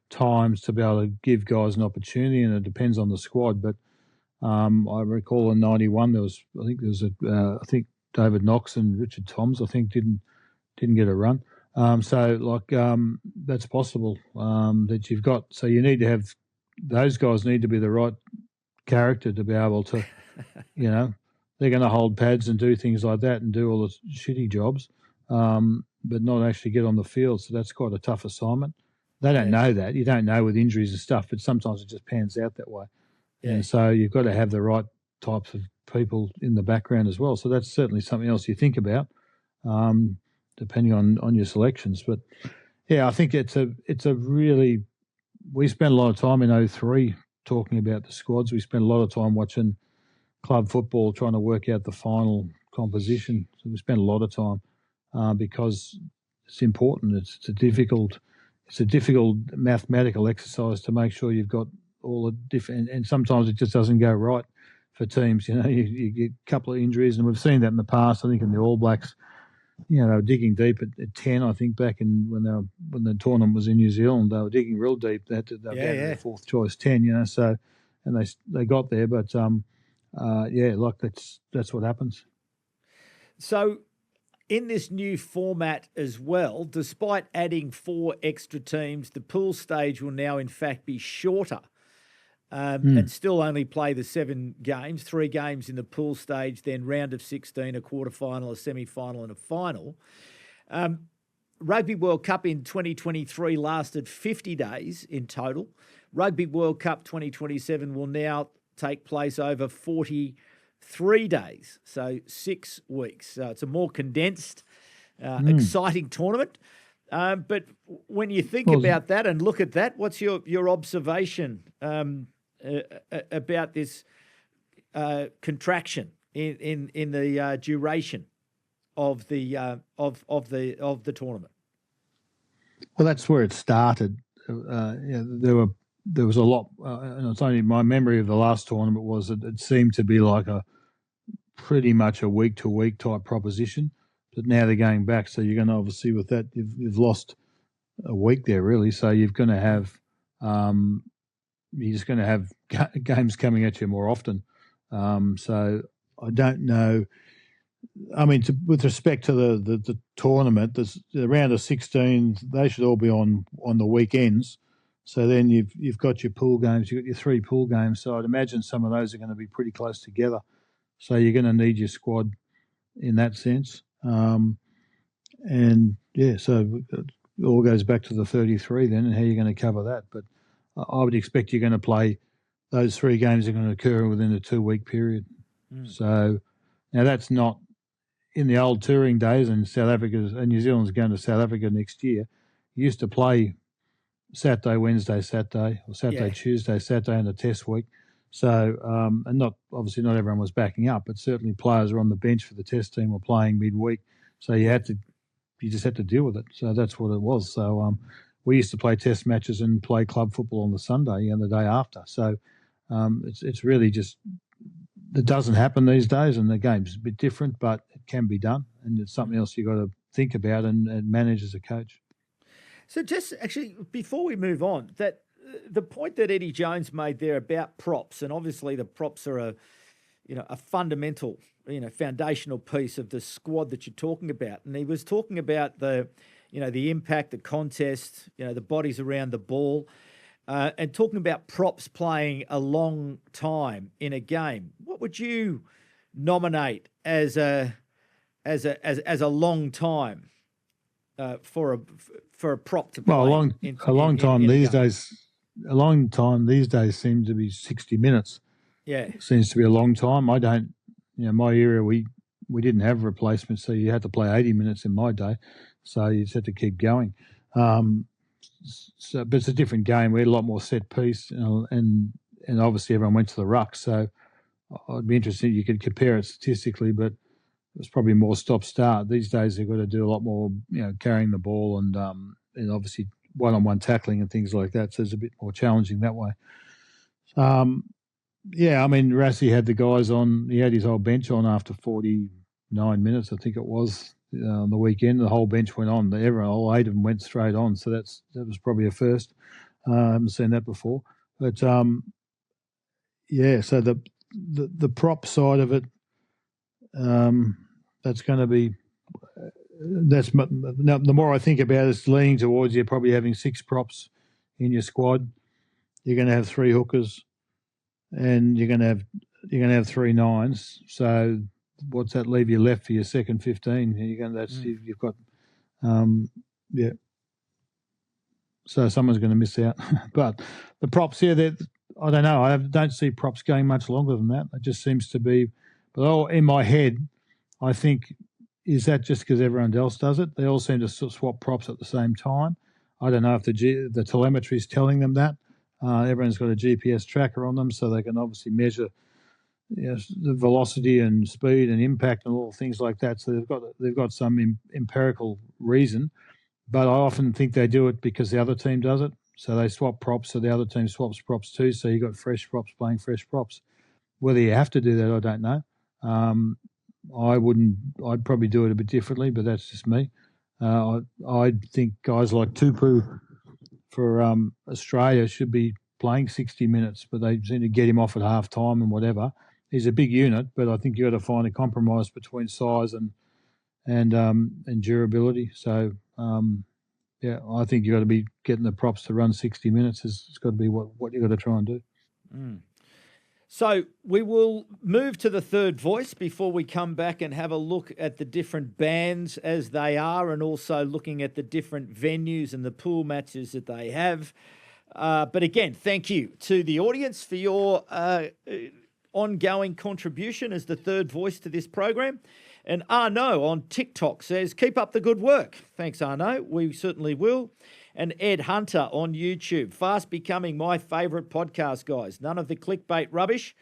times to be able to give guys an opportunity, and it depends on the squad. But I recall in '91 I think David Knox and Richard Toms didn't get a run. That's possible that you've got. So you need to have those guys need to be the right character to be able to, they're going to hold pads and do things like that and do all the shitty jobs, but not actually get on the field. So that's quite a tough assignment. They don't know that. You don't know with injuries and stuff, but sometimes it just pans out that way. Yeah. And so you've got to have the right types of people in the background as well. So that's certainly something else you think about, depending on your selections. But yeah, I think it's a really, we spent a lot of time in 03 talking about the squads. We spent a lot of time watching club football, trying to work out the final composition. So we spent a lot of time because it's important. It's a difficult mathematical exercise to make sure you've got all the different, and sometimes it just doesn't go right for teams. You get a couple of injuries, and we've seen that in the past. I think in the All Blacks, they were digging deep at 10. I think back when the tournament was in New Zealand, they were digging real deep. They were down to their fourth choice 10. So, and they got there, but that's what happens. So, in this new format as well, despite adding 4 extra teams, the pool stage will now in fact be shorter. And still only play the 7 games, 3 games in the pool stage, then round of 16, a quarterfinal, a semi-final and a final. Rugby World Cup in 2023 lasted 50 days in total. Rugby World Cup 2027 will now take place over 43 days, so 6 weeks. So it's a more condensed, exciting tournament. But when you think about that and look at that, what's your observation about this contraction in the duration of the tournament? Well, that's where it started. There was a lot, and it's only my memory of the last tournament was that it seemed to be like a pretty much a week to week type proposition. But now they're going back, so you're going to obviously with that you've lost a week there really. So you're just going to have games coming at you more often. So I don't know. I mean, with respect to the tournament, the round of 16, they should all be on the weekends. So then you've got your pool games, you've got your 3 pool games. So I'd imagine some of those are going to be pretty close together. So you're going to need your squad in that sense. So it all goes back to the 33 then and how you're going to cover that. But I would expect you're going to play those 3 games are going to occur within a 2-week period. So now that's not in the old touring days, and South Africa and New Zealand's going to South Africa next year. You used to play Saturday, Wednesday, Saturday, or Saturday, Tuesday, Saturday in the test week. So, and not everyone was backing up, but certainly players were on the bench for the test team or playing midweek. So you just had to deal with it. So that's what it was. So we used to play test matches and play club football on the Sunday and the day after. So it's really just, it doesn't happen these days, and the game's a bit different, but it can be done, and it's something else you've got to think about and manage as a coach. So just actually, before we move on, that the point that Eddie Jones made there about props, and obviously the props are a fundamental, foundational piece of the squad that you're talking about. And he was talking about the impact, the contest, the bodies around the ball, and talking about props playing a long time in a game. What would you nominate as a as a long time for a prop to play. Well, a long time these days seems to be 60 minutes. Yeah, seems to be a long time. I don't, my era we didn't have replacements, so you had to play 80 minutes in my day, so you just had to keep going. But it's a different game. We had a lot more set piece, and obviously everyone went to the ruck. So I'd be interested. You could compare it statistically, but it's probably more stop-start. These days they've got to do a lot more, carrying the ball and obviously one-on-one tackling and things like that. So it's a bit more challenging that way. Rassie had the guys on. He had his whole bench on after 49 minutes, I think it was, on the weekend. The whole bench went on. All 8 of them went straight on. So that was probably a first. I haven't seen that before. But so the prop side of it, that's going to be. Now, the more I think about it, it's leaning towards you probably having 6 props in your squad. You're going to have 3 hookers, and you're going to have 3 9s. So what's that leave you left for your second 15? You've got So someone's going to miss out. But the props here, I don't know. I don't see props going much longer than that. It just seems to be. But in my head, I think, is that just because everyone else does it? They all seem to swap props at the same time. I don't know if the telemetry is telling them that. Everyone's got a GPS tracker on them, so they can obviously measure the velocity and speed and impact and all things like that. So they've got some empirical reason. But I often think they do it because the other team does it. So they swap props, so the other team swaps props too. So you've got fresh props playing fresh props. Whether you have to do that, I don't know. I wouldn't. I'd probably do it a bit differently, but that's just me. I think guys like Tupu for Australia should be playing 60 minutes, but they seem to get him off at half time and whatever. He's a big unit, but I think you've got to find a compromise between size and durability. So, I think you've got to be getting the props to run 60 minutes. It's got to be what you've got to try and do. Mm. So we will move to the third voice before we come back and have a look at the different bands as they are, and also looking at the different venues and the pool matches that they have. But again, thank you to the audience for your ongoing contribution as the third voice to this program. And Arnaud on TikTok says, keep up the good work. Thanks, Arnaud. We certainly will. And Ed Hunter on YouTube, fast becoming my favourite podcast, guys. None of the clickbait rubbish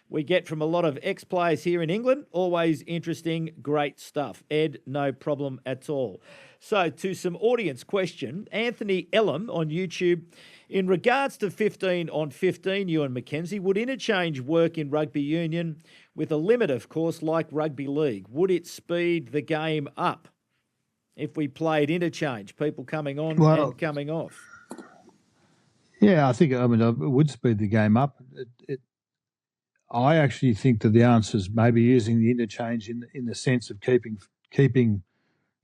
we get from a lot of ex-players here in England. Always interesting, great stuff. Ed, no problem at all. So to some audience question, Anthony Ellum on YouTube, in regards to 15 on 15, Ewen McKenzie, would interchange work in rugby union with a limit, of course, like rugby league? Would it speed the game up if we played interchange, people coming on and coming off? Yeah, I think it would speed the game up. I actually think that the answer is maybe using the interchange in the sense of keeping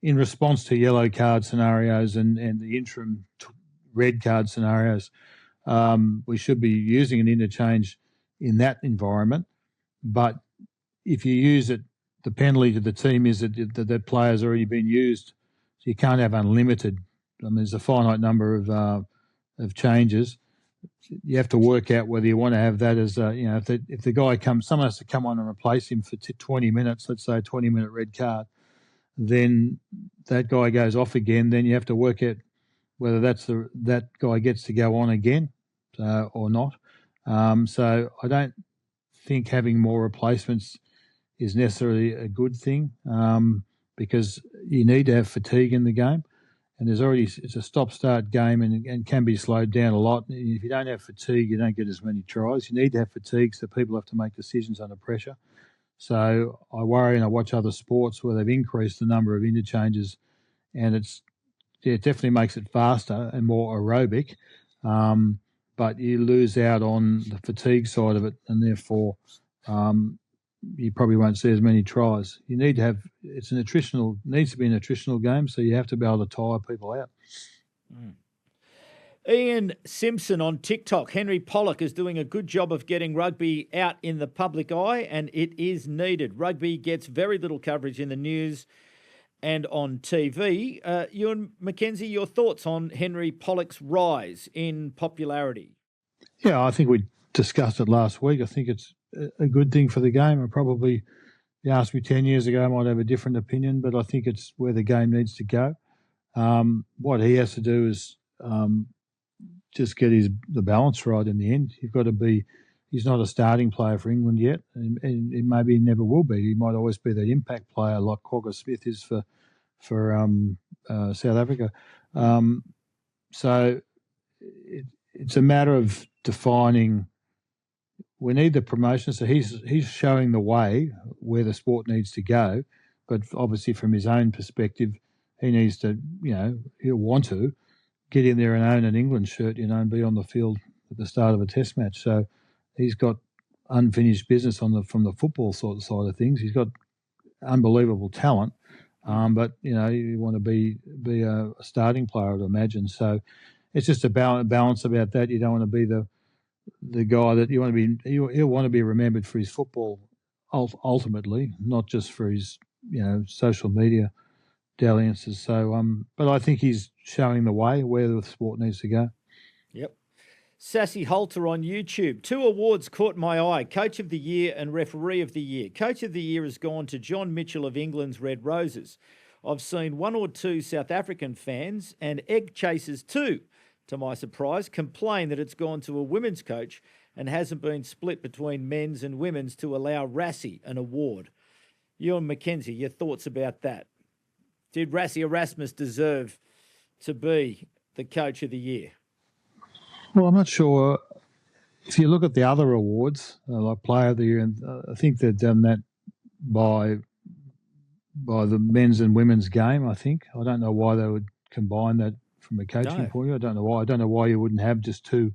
in response to yellow card scenarios and the interim red card scenarios. We should be using an interchange in that environment. But if you use it, the penalty to the team is that player's already been used. So you can't have unlimited. There's a finite number of changes. You have to work out whether you want to have that as if the guy someone has to come on and replace him for 20 minutes, let's say a 20-minute red card, then that guy goes off again. Then you have to work out whether that guy gets to go on again or not. So I don't think having more replacements is necessarily a good thing because you need to have fatigue in the game. And it's a stop-start game and can be slowed down a lot. If you don't have fatigue, you don't get as many tries. You need to have fatigue so people have to make decisions under pressure. So I worry and I watch other sports where they've increased the number of interchanges, and it definitely makes it faster and more aerobic, but you lose out on the fatigue side of it, and therefore you probably won't see as many tries. You need to have needs to be an attritional game, so you have to be able to tire people out. Ian Simpson on TikTok. Henry Pollock is doing a good job of getting rugby out in the public eye, and it is needed. Rugby gets very little coverage in the news and on TV. Ewen McKenzie, your thoughts on Henry Pollock's rise in popularity? Yeah, I think we discussed it last week. I think it's a good thing for the game. If you asked me 10 years ago, I might have a different opinion, but I think it's where the game needs to go. What he has to do is just get the balance right in the end. You've got to be. He's not a starting player for England yet, and maybe he never will be. He might always be that impact player like Quagga Smith is for South Africa. So it's a matter of defining. We need the promotion, so he's showing the way where the sport needs to go, but obviously from his own perspective, he needs to, he'll want to get in there and own an England shirt, and be on the field at the start of a test match. So he's got unfinished business from the football side of things. He's got unbelievable talent, but you want to be a starting player, I'd imagine. So it's just a balance about that. You don't want to be the guy that you want to be. He'll want to be remembered for his football ultimately, not just for his social media dalliances. So, but I think he's showing the way where the sport needs to go. Yep. Sassy Holter on YouTube. 2 awards caught my eye: Coach of the Year and Referee of the Year. Coach of the Year has gone to John Mitchell of England's Red Roses. I've seen 1 or 2 South African fans and egg chasers too, to my surprise, complain that it's gone to a women's coach and hasn't been split between men's and women's to allow Rassie an award. Ewen McKenzie, your thoughts about that? Did Rassie Erasmus deserve to be the Coach of the Year? Well, I'm not sure. If you look at the other awards, like Player of the Year, and I think they've done that by the men's and women's game, I think. I don't know why they would combine that from a coaching point of view. I don't know why. I don't know why you wouldn't have just two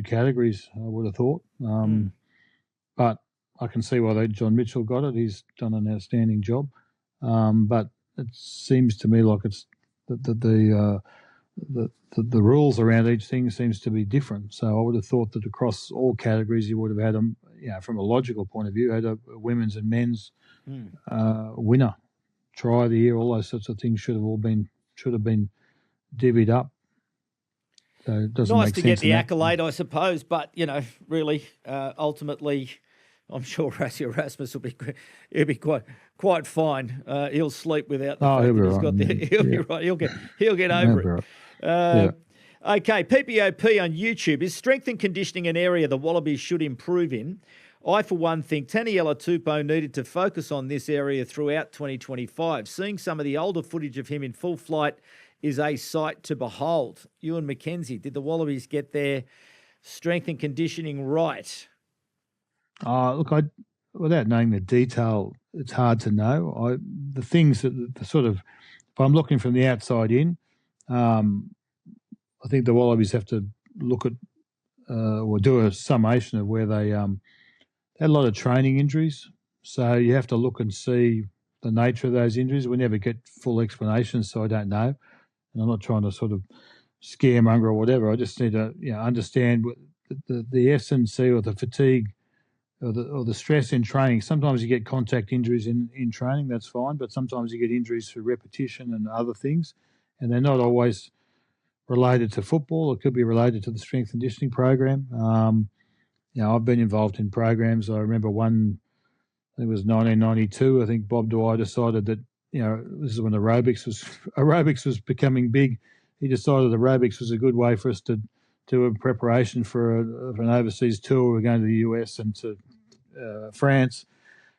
categories, I would have thought. But I can see why John Mitchell got it. He's done an outstanding job. But it seems to me like it's the rules around each thing seems to be different. So I would have thought that across all categories you would have had them, from a logical point of view, had a women's and men's winner, try of the year, all those sorts of things should have been divvied up. So it doesn't nice make to sense get the accolade, I suppose, but really, ultimately, I'm sure Rassie Erasmus he'll be quite fine. He'll sleep without the fact that he's got the. He'll be right. He'll get over it. Right. Okay, PPOP on YouTube. Is strength and conditioning an area the Wallabies should improve in? I, for one, think Taniela Tupou needed to focus on this area throughout 2025. Seeing some of the older footage of him in full flight is a sight to behold. Ewen McKenzie, did the Wallabies get their strength and conditioning right? Look, without knowing the detail, it's hard to know. The things that if I'm looking from the outside in, I think the Wallabies have to look at or do a summation of where they had a lot of training injuries. So you have to look and see the nature of those injuries. We never get full explanations, so I don't know. And I'm not trying to sort of scaremonger or whatever. I just need to understand the S&C or the fatigue or the stress in training. Sometimes you get contact injuries in training, that's fine, but sometimes you get injuries through repetition and other things, and they're not always related to football. It could be related to the strength and conditioning program. I've been involved in programs. I remember one, I think it was 1992, I think Bob Dwyer decided that, this is when aerobics was becoming big. He decided aerobics was a good way for us to do a preparation for an overseas tour. We're going to the US and to France.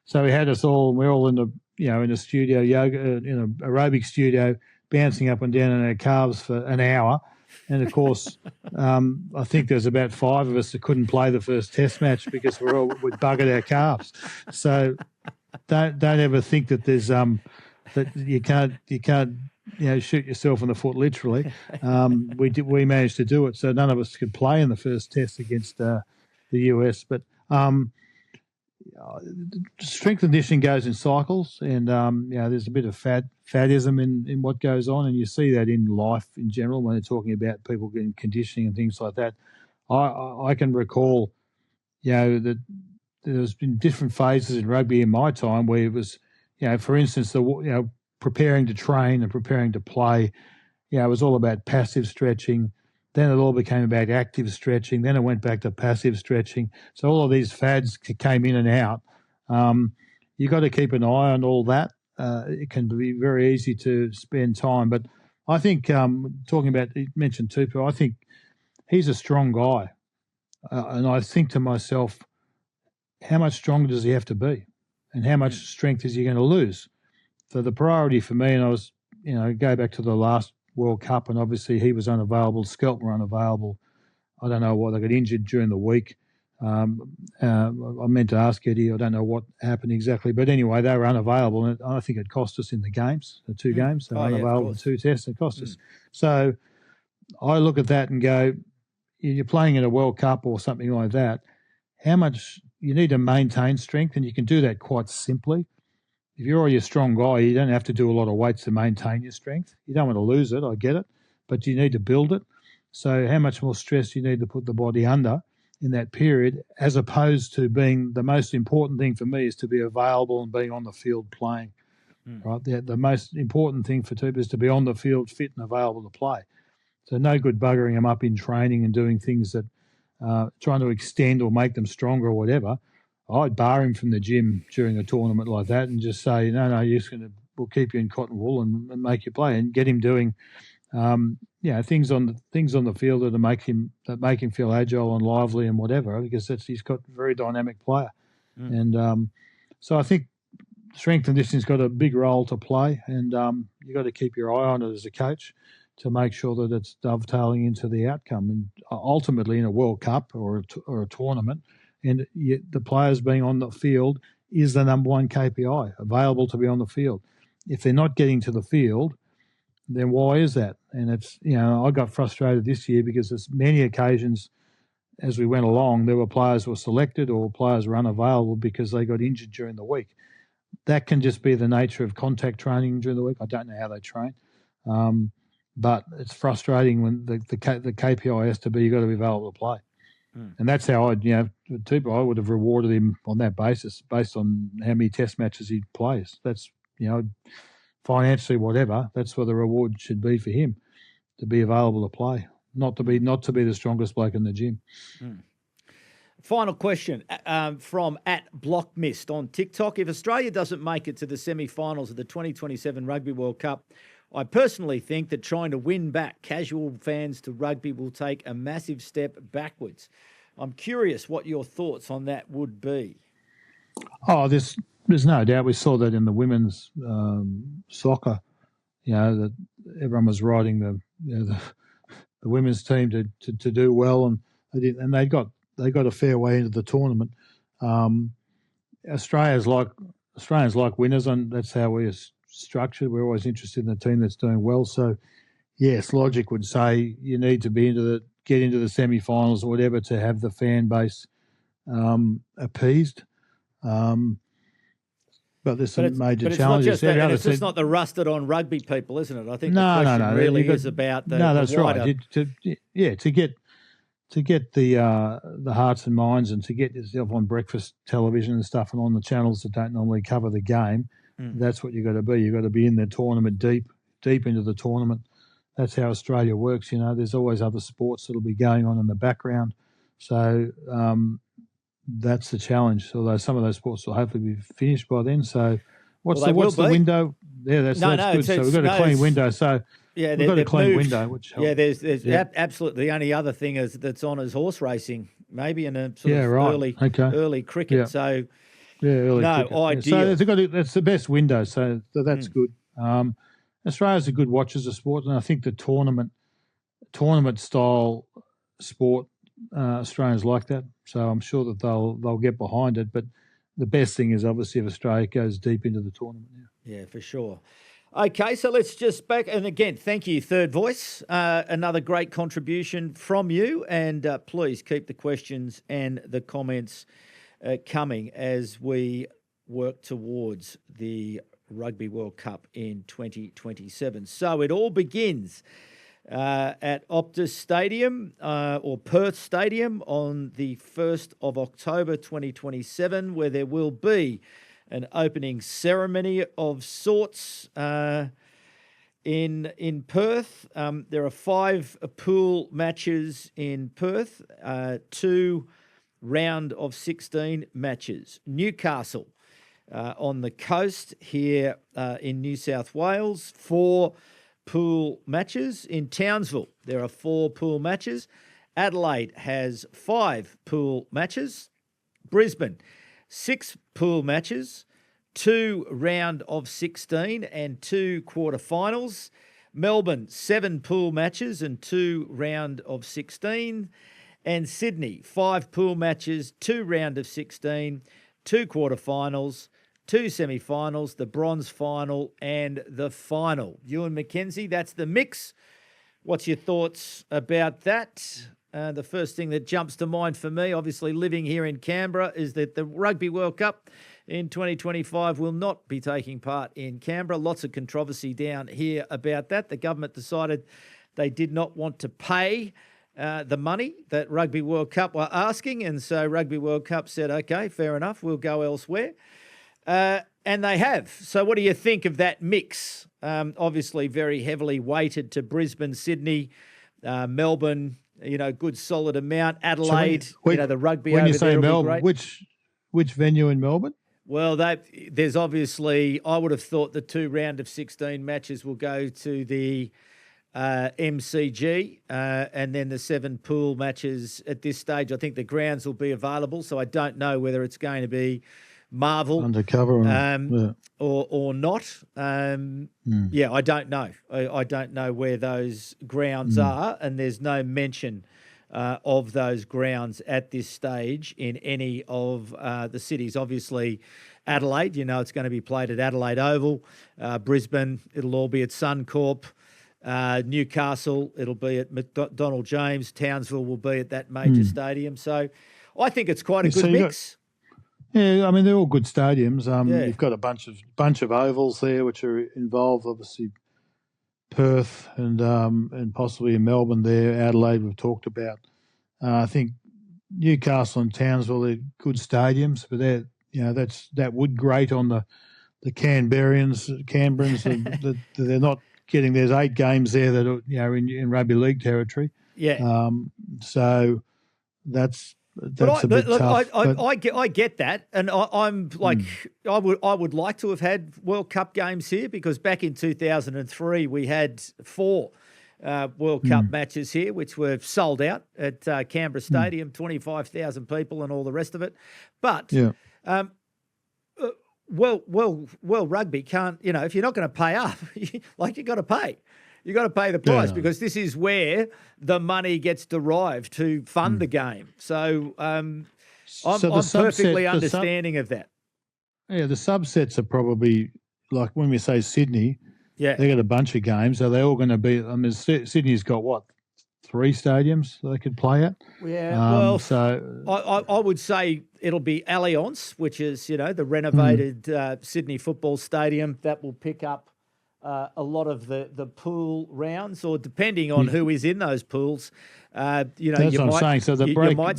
So he had us all. We're all in the studio, yoga, aerobic studio, bouncing up and down on our calves for an hour. And of course, I think there's about 5 of us that couldn't play the first Test match because we'd buggered our calves. So don't ever think that there's that you can't shoot yourself in the foot literally. We managed to do it, so none of us could play in the first Test against the US. But strength and conditioning goes in cycles, and there's a bit of faddism in what goes on, and you see that in life in general when they're talking about people getting conditioning and things like that. I can recall, that there's been different phases in rugby in my time where it was, for instance, preparing to train and preparing to play. It was all about passive stretching. Then it all became about active stretching. Then it went back to passive stretching. So all of these fads came in and out. You got to keep an eye on all that. It can be very easy to spend time. But I think talking about, you mentioned Tupou, I think he's a strong guy. And I think to myself, how much stronger does he have to be? And how much strength is he going to lose? So the priority for me, and I was, go back to the last World Cup, and obviously he was unavailable, Skelton were unavailable. I don't know why they got injured during the week. I meant to ask Eddie, I don't know what happened exactly, but anyway, they were unavailable, and I think it cost us in the games, the two games. They were unavailable in 2 tests, it cost us. So I look at that and go, you're playing in a World Cup or something like that, how much you need to maintain strength, and you can do that quite simply. If you're already a strong guy, you don't have to do a lot of weights to maintain your strength. You don't want to lose it, I get it, but you need to build it. So how much more stress you need to put the body under in that period, as opposed to being the most important thing for me is to be available and being on the field playing. Right? The most important thing for Tupou is to be on the field fit and available to play. So no good buggering them up in training and doing things that trying to extend or make them stronger or whatever. I'd bar him from the gym during a tournament like that and just say, no, we'll keep you in cotton wool and make you play, and get him doing, things on the field that make him feel agile and lively and whatever, because he's got a very dynamic player, and so I think strength and conditioning's got a big role to play, and you got to keep your eye on it as a coach to make sure that it's dovetailing into the outcome, and ultimately in a World Cup or a tournament. And the players being on the field is the number one KPI, available to be on the field. If they're not getting to the field, then why is that? And it's, I got frustrated this year because there's many occasions as we went along, there were players who were selected or players were unavailable because they got injured during the week. That can just be the nature of contact training during the week. I don't know how they train. But it's frustrating when the KPI has to be you've got to be available to play. And that's how Tupou, I would have rewarded him on that basis, based on how many test matches he plays. That's, financially, whatever, that's what the reward should be for him, to be available to play, not to be the strongest bloke in the gym. Final question from @BlockMist on TikTok. If Australia doesn't make it to the semi-finals of the 2027 Rugby World Cup, I personally think that trying to win back casual fans to rugby will take a massive step backwards. I'm curious what your thoughts on that would be. Oh, there's no doubt. We saw that in the women's soccer. That everyone was riding the women's team to do well, and they got a fair way into the tournament. Australians like winners, and that's how we're structured. We're always interested in the team that's doing well. So, yes, logic would say you need to get into the semi-finals or whatever to have the fan base appeased. But there's some major challenges. It's just not the rusted-on rugby people, isn't it? I think the question really is about the that's wider... right. To get the hearts and minds, and to get yourself on breakfast television and stuff, and on the channels that don't normally cover the game. That's what you've got to be. You've got to be in the tournament, deep into the tournament. That's how Australia works. There's always other sports that'll be going on in the background. So that's the challenge. Although some of those sports will hopefully be finished by then. So what's the window? Yeah, that's good. So we've got a clean window. So we've got a clean window, which helps. Yeah, there's absolutely. The only other thing that's on is horse racing, maybe in a sort of early cricket. Yeah. So. Yeah, early cricket. Ideal. So that's the best window, so that's good. Australia's a good watchers of sport, and I think the tournament style sport, Australians like that. So I'm sure that they'll get behind it. But the best thing is obviously if Australia goes deep into the tournament. Yeah, for sure. Okay, so let's just back, and again, thank you, Third Voice. Another great contribution from you, and please keep the questions and the comments coming as we work towards the Rugby World Cup in 2027. So it all begins at Optus Stadium or Perth Stadium on the 1st of October 2027, where there will be an opening ceremony of sorts in Perth. There are 5 pool matches in Perth, 2 round of 16 matches. Newcastle on the coast here in New South Wales, 4 pool matches. In Townsville, there are 4 pool matches. Adelaide has 5 pool matches. Brisbane, 6 pool matches, 2 round of 16 and 2 quarterfinals. Melbourne, 7 pool matches and 2 round of 16. And Sydney, 5 pool matches, 2 round of 16, 2 quarterfinals, 2 semi-finals, the bronze final and the final. Ewen McKenzie, that's the mix. What's your thoughts about that? The first thing that jumps to mind for me, obviously living here in Canberra, is that the Rugby World Cup in 2025 will not be taking part in Canberra. Lots of controversy down here about that. The government decided they did not want to pay the money that Rugby World Cup were asking, and so Rugby World Cup said, okay, fair enough, we'll go elsewhere. And they have. So what do you think of that mix? Obviously very heavily weighted to Brisbane, Sydney, Melbourne, good solid amount. Adelaide, so the rugby when over you say there will be Melbourne, great. which venue in Melbourne? Well, there's obviously, I would have thought the 2 round of 16 matches will go to the MCG, and then the 7 pool matches at this stage. I think the grounds will be available, so I don't know whether it's going to be Marvel Undercover or not. Yeah, I don't know. I don't know where those grounds are, and there's no mention of those grounds at this stage in any of the cities. Obviously, Adelaide, it's going to be played at Adelaide Oval. Brisbane, it'll all be at Suncorp. Newcastle, it'll be at McDonald James. Townsville will be at that major stadium. So I think it's quite a good mix. Yeah, I mean, they're all good stadiums. You've got a bunch of ovals there which are involved, obviously Perth and possibly in Melbourne there. Adelaide we've talked about. I think Newcastle and Townsville are good stadiums, but that would grate on the Canberrans. That they're not getting. There's 8 games there that are in rugby league territory. Yeah. So that's a bit tough. I get that, and I'm like, I would like to have had World Cup games here, because back in 2003 we had 4 World Cup matches here, which were sold out at Canberra Stadium, 25,000 people and all the rest of it. But well, rugby can't. If you're not going to pay up, you've got to pay. You got to pay the price, because this is where the money gets derived to fund the game. So I'm perfectly understanding of that. Yeah, the subsets are probably, like when we say Sydney, they got a bunch of games. Are they all going to be? I mean, Sydney's got what, 3 stadiums they could play at? Yeah, so I would say it'll be Allianz, which is the renovated Sydney football stadium that will pick up a lot of the pool rounds, or depending on who is in those pools, that's what I'm saying. So the breakup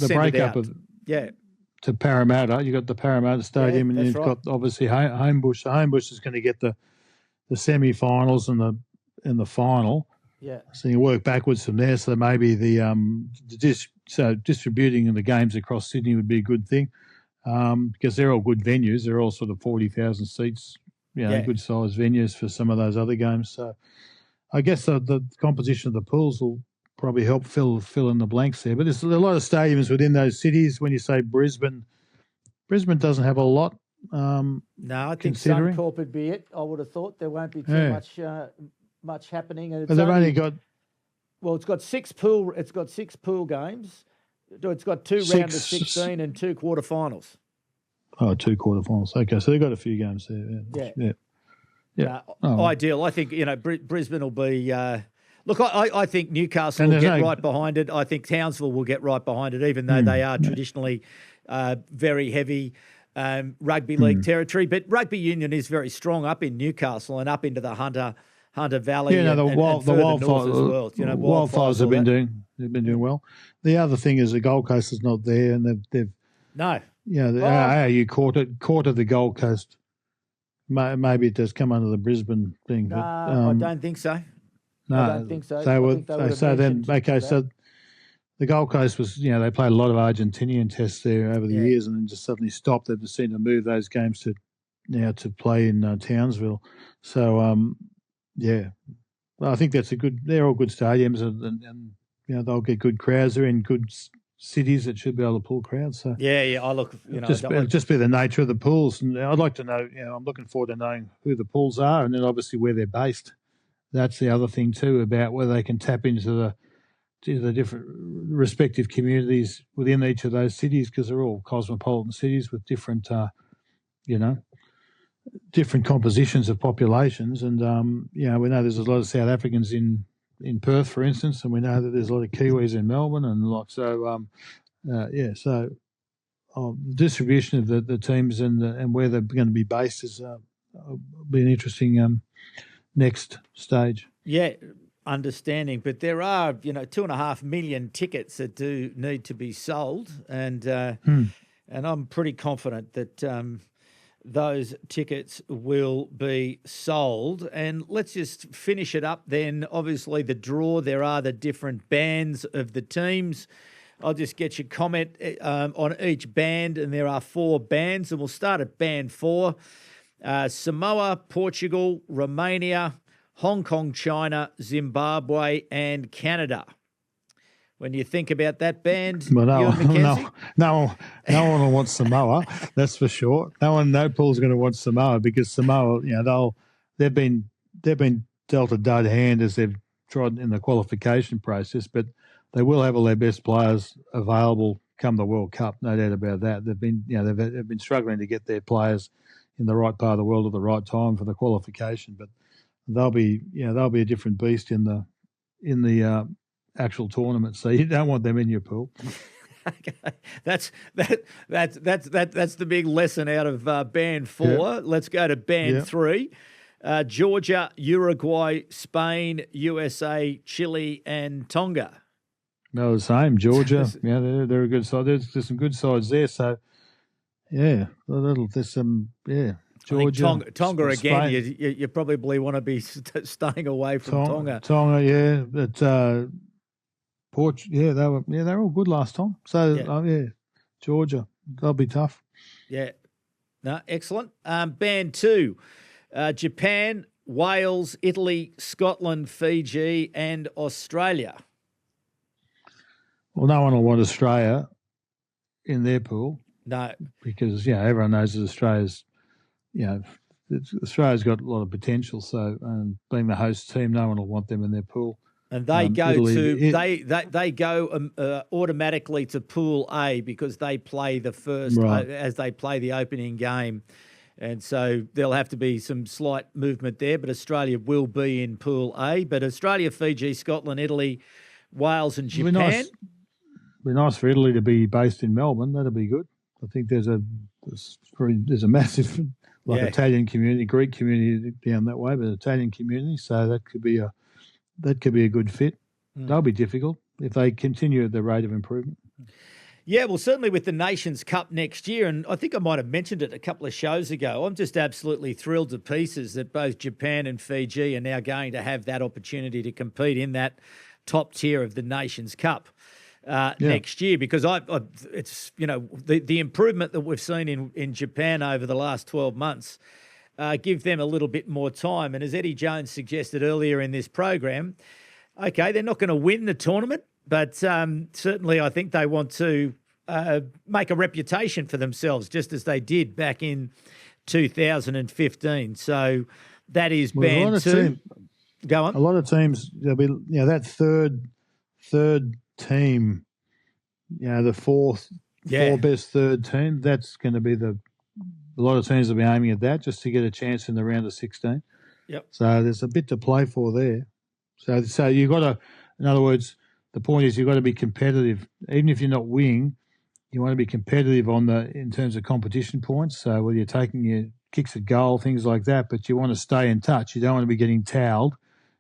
to Parramatta, you got the Parramatta Stadium, and you've got obviously Homebush. So Homebush is going to get the semi-finals and the final. Yeah. So you work backwards from there. So maybe distributing the games across Sydney would be a good thing, because they're all good venues. They're all sort of 40,000 seats. Good sized venues for some of those other games. So I guess the composition of the pools will probably help fill in the blanks there. But there's a lot of stadiums within those cities. When you say Brisbane doesn't have a lot. No, I think Suncorp would be it. I would have thought there won't be too much happening. And but they've only got. Well, it's got 6 pool. It's got 6 pool games. It's got 2 round of 16 and 2 quarterfinals. Oh, 2 quarterfinals. Okay, so they've got a few games there. Yeah. Ideal. I think Brisbane will be. Look, I think Newcastle will get right behind it. I think Townsville will get right behind it, even though they are traditionally very heavy rugby league territory. But rugby union is very strong up in Newcastle and up into the Hunter Valley. Yeah, no, and Wildfires as well. You know, Wildfires have been doing well. The other thing is the Gold Coast is not there, and they've no. Yeah, the AAU quartered the Gold Coast. Maybe it does come under the Brisbane thing. No, but, I don't think so. No, I don't think so. So the Gold Coast was, they played a lot of Argentinian tests there over the years, and then just suddenly stopped. They've just seemed to move those games to play in Townsville. So I think they're all good stadiums, and they'll get good crowds. They're in good cities that should be able to pull crowds. So I look, just be the nature of the pools, and I'd like to know. I'm looking forward to knowing who the pools are, and then obviously where they're based. That's the other thing too, about whether they can tap into the different respective communities within each of those cities, because they're all cosmopolitan cities with different, different compositions of populations. And we know there's a lot of South Africans in Perth, for instance, and we know that there's a lot of Kiwis in Melbourne and a lot. So the distribution of the teams and where they're going to be based is be an interesting next stage. Yeah, understanding. But there are, 2.5 million tickets that do need to be sold, and I'm pretty confident that those tickets will be sold. And let's just finish it up then. Obviously, the draw, there are the different bands of the teams. I'll just get your comment on each band, and there are 4 bands, and we'll start at band 4. Samoa, Portugal, Romania, Hong Kong, China, Zimbabwe, and Canada. When you think about that band, well, no one will want Samoa, that's for sure. No pool's going to want Samoa, because Samoa, they've been dealt a dud hand as they've tried in the qualification process, but they will have all their best players available come the World Cup, no doubt about that. They've been struggling to get their players in the right part of the world at the right time for the qualification, but they'll be a different beast in the actual tournament. So you don't want them in your pool. Okay. That's the big lesson out of band 4. Yeah. Let's go to band 3. Georgia, Uruguay, Spain, USA, Chile, and Tonga. No, the same. Georgia, they're a good side. There's some good sides there. So, there's some, Georgia, Tonga again. You probably want to be staying away from Tonga. Tonga, but they're all good last time. So Georgia, they'll be tough. Yeah, no, excellent. Band 2, Japan, Wales, Italy, Scotland, Fiji, and Australia. Well, no one will want Australia in their pool. No, because everyone knows that Australia's got a lot of potential. So, being the host team, no one will want them in their pool. And they go automatically to Pool A, because they play the first as they play the opening game, and so there'll have to be some slight movement there. But Australia will be in Pool A. But Australia, Fiji, Scotland, Italy, Wales, and Japan. It'd be nice for Italy to be based in Melbourne. That'd be good. I think there's a massive Italian community, Greek community down that way, but Italian community. So that could be a good fit. They'll be difficult if they continue at the rate of improvement. Yeah, well, certainly with the Nations Cup next year, and I think I might have mentioned it a couple of shows ago, I'm just absolutely thrilled to pieces that both Japan and Fiji are now going to have that opportunity to compete in that top tier of the Nations Cup next year, because it's the improvement that we've seen in Japan over the last 12 months give them a little bit more time. And as Eddie Jones suggested earlier in this program, okay, they're not going to win the tournament, but certainly I think they want to make a reputation for themselves, just as they did back in 2015. So that is band 2. Go on. A lot of teams, there'll be that third team, the four best third team. That's going to be a lot of teams will be aiming at that, just to get a chance in the round of 16. Yep. So there's a bit to play for there. So you've got to, in other words, the point is you've got to be competitive. Even if you're not winning, you want to be competitive in terms of competition points. So whether you're taking your kicks at goal, things like that, but you want to stay in touch. You don't want to be getting towelled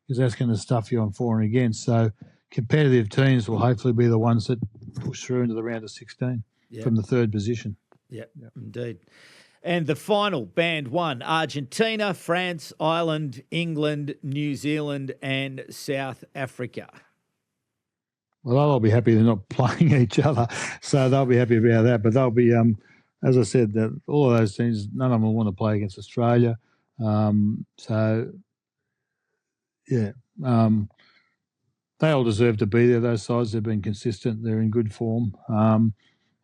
because that's going to stuff you on for and against. So competitive teams will hopefully be the ones that push through into the round of 16 from the third position. Yeah, indeed. And the final, band one, Argentina, France, Ireland, England, New Zealand and South Africa. Well, they'll all be happy they're not playing each other, so they'll be happy about that. But they'll be, as I said, that all of those teams, none of them will want to play against Australia. They all deserve to be there, those sides. They've been consistent. They're in good form.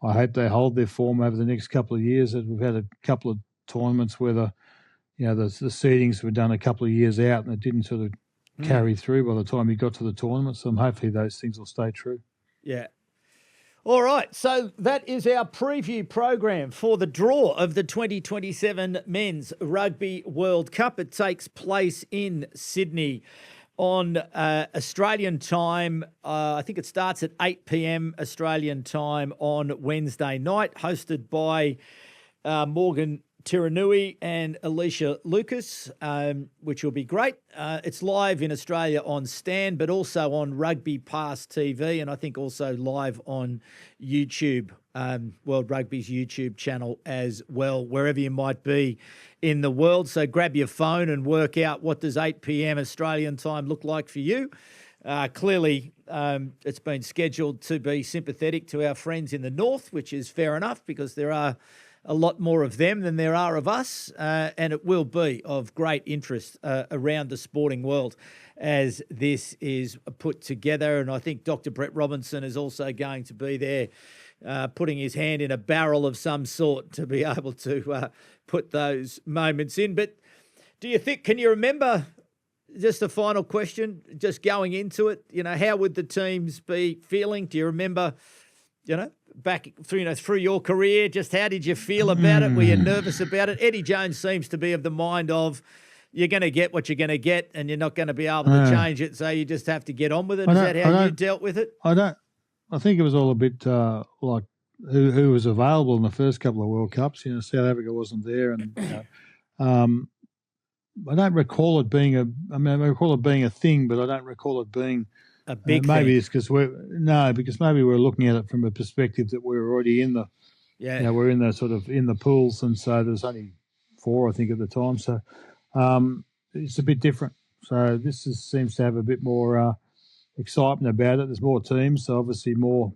I hope they hold their form over the next couple of years. We've had a couple of tournaments where the seedings were done a couple of years out and it didn't sort of carry through by the time you got to the tournament. So hopefully those things will stay true. Yeah. All right. So that is our preview program for the draw of the 2027 Men's Rugby World Cup. It takes place in Sydney on Australian time. I think it starts at 8 p.m. Australian time on Wednesday night, hosted by Morgan Tiranui and Alicia Lucas, which will be great. It's live in Australia on Stan, but also on Rugby Pass TV, and I think also live on YouTube, World Rugby's YouTube channel as well, wherever you might be in the world. So grab your phone and work out what does 8 p.m. Australian time look like for you. Clearly, it's been scheduled to be sympathetic to our friends in the north, which is fair enough because there are a lot more of them than there are of us, and it will be of great interest around the sporting world as this is put together. And I think Dr. Brett Robinson is also going to be there putting his hand in a barrel of some sort to be able to put those moments in. But do you think, can you remember, just a final question, just going into it, how would the teams be feeling? Do you remember, back through your career, just how did you feel about it? Were you nervous about it? Eddie Jones seems to be of the mind of you're going to get what you're going to get and you're not going to be able to change it, so you just have to get on with it. Is that how you dealt with it? I think it was all a bit like who was available in the first couple of World Cups. South Africa wasn't there, and I don't recall it being I recall it being a thing, but I don't recall it being a big maybe thing. It's because maybe we're looking at it from a perspective that we're already in the we're in the sort of in the pools, and so there's only 4 I think at the time, so it's a bit different. So this seems to have a bit more excitement about it. There's more teams, so obviously more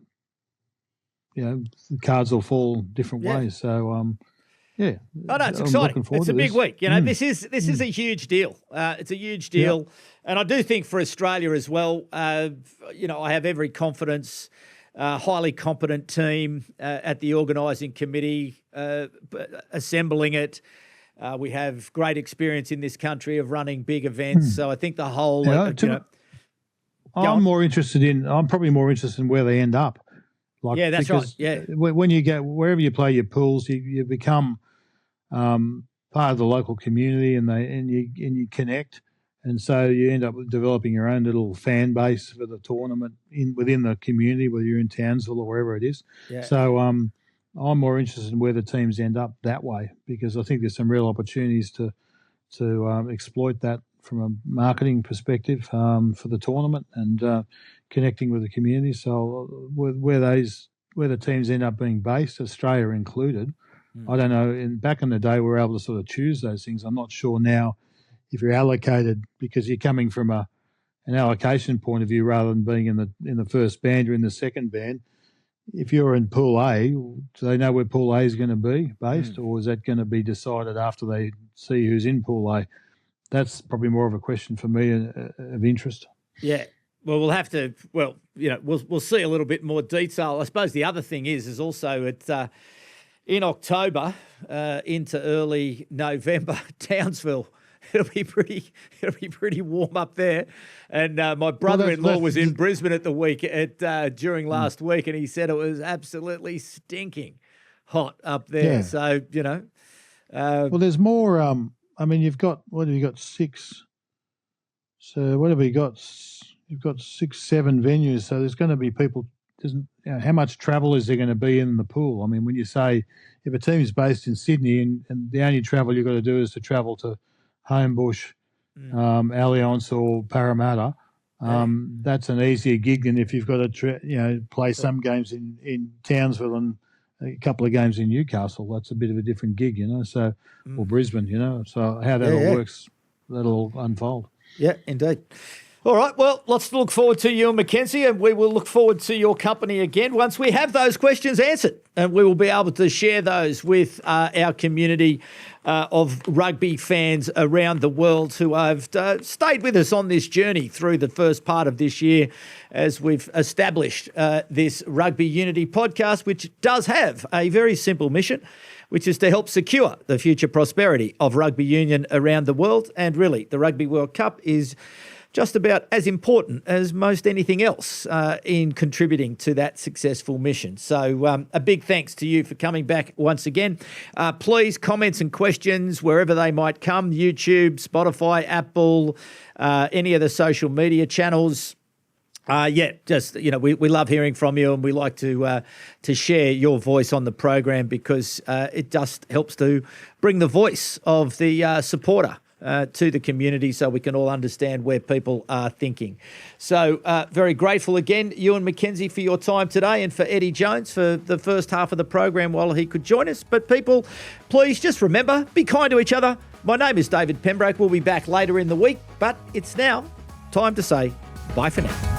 the cards will fall different ways. So Oh no, it's exciting. It's a big week. This is a huge deal. It's a huge deal, and I do think for Australia as well. I have every confidence. Highly competent team at the organising committee, assembling it. We have great experience in this country of running big events, so I think the whole. I'm probably more interested in where they end up. That's right. Yeah, when you go wherever you play your pools, you become part of the local community, and you connect, and so you end up developing your own little fan base for the tournament within the community, whether you're in Townsville or wherever it is. Yeah. So I'm more interested in where the teams end up that way, because I think there's some real opportunities to exploit that from a marketing perspective for the tournament and connecting with the community. So where the teams end up being based, Australia included, I don't know. Back in the day, we were able to sort of choose those things. I'm not sure now if you're allocated, because you're coming from an allocation point of view rather than being in the first band or in the second band. If you're in Pool A, do they know where Pool A is going to be based, or is that going to be decided after they see who's in Pool A? That's probably more of a question for me of interest. Yeah. Well, we'll have to. Well, we'll see a little bit more detail. I suppose the other thing is also it's in October into early November, Townsville. It'll be pretty warm up there. And my brother-in-law was in Brisbane at the week during last week, and he said it was absolutely stinking hot up there. Yeah. So well, there's more. You've got 6 So what have we got? You've got 6, 7 venues. So there's going to be people. How much travel is there going to be in the pool? I mean, when you say if a team is based in Sydney and the only travel you've got to do is to travel to Homebush, Allianz or Parramatta, that's an easier gig than if you've got to play some games in Townsville and a couple of games in Newcastle. That's a bit of a different gig, So or Brisbane, So how that all works, that'll unfold. Yeah, indeed. All right, well, let's look forward to Ewen McKenzie, and we will look forward to your company again once we have those questions answered, and we will be able to share those with our community of rugby fans around the world who have stayed with us on this journey through the first part of this year as we've established this Rugby Unity podcast, which does have a very simple mission, which is to help secure the future prosperity of rugby union around the world. And really, the Rugby World Cup is just about as important as most anything else in contributing to that successful mission. So a big thanks to you for coming back once again. Please, comments and questions, wherever they might come, YouTube, Spotify, Apple, any of the social media channels. We love hearing from you, and we like to share your voice on the program because it just helps to bring the voice of the supporter to the community so we can all understand where people are thinking. So very grateful again, Ewen McKenzie, for your time today, and for Eddie Jones for the first half of the program while he could join us. But people, please just remember, be kind to each other. My name is David Pembroke. We'll be back later in the week, but it's now time to say bye for now.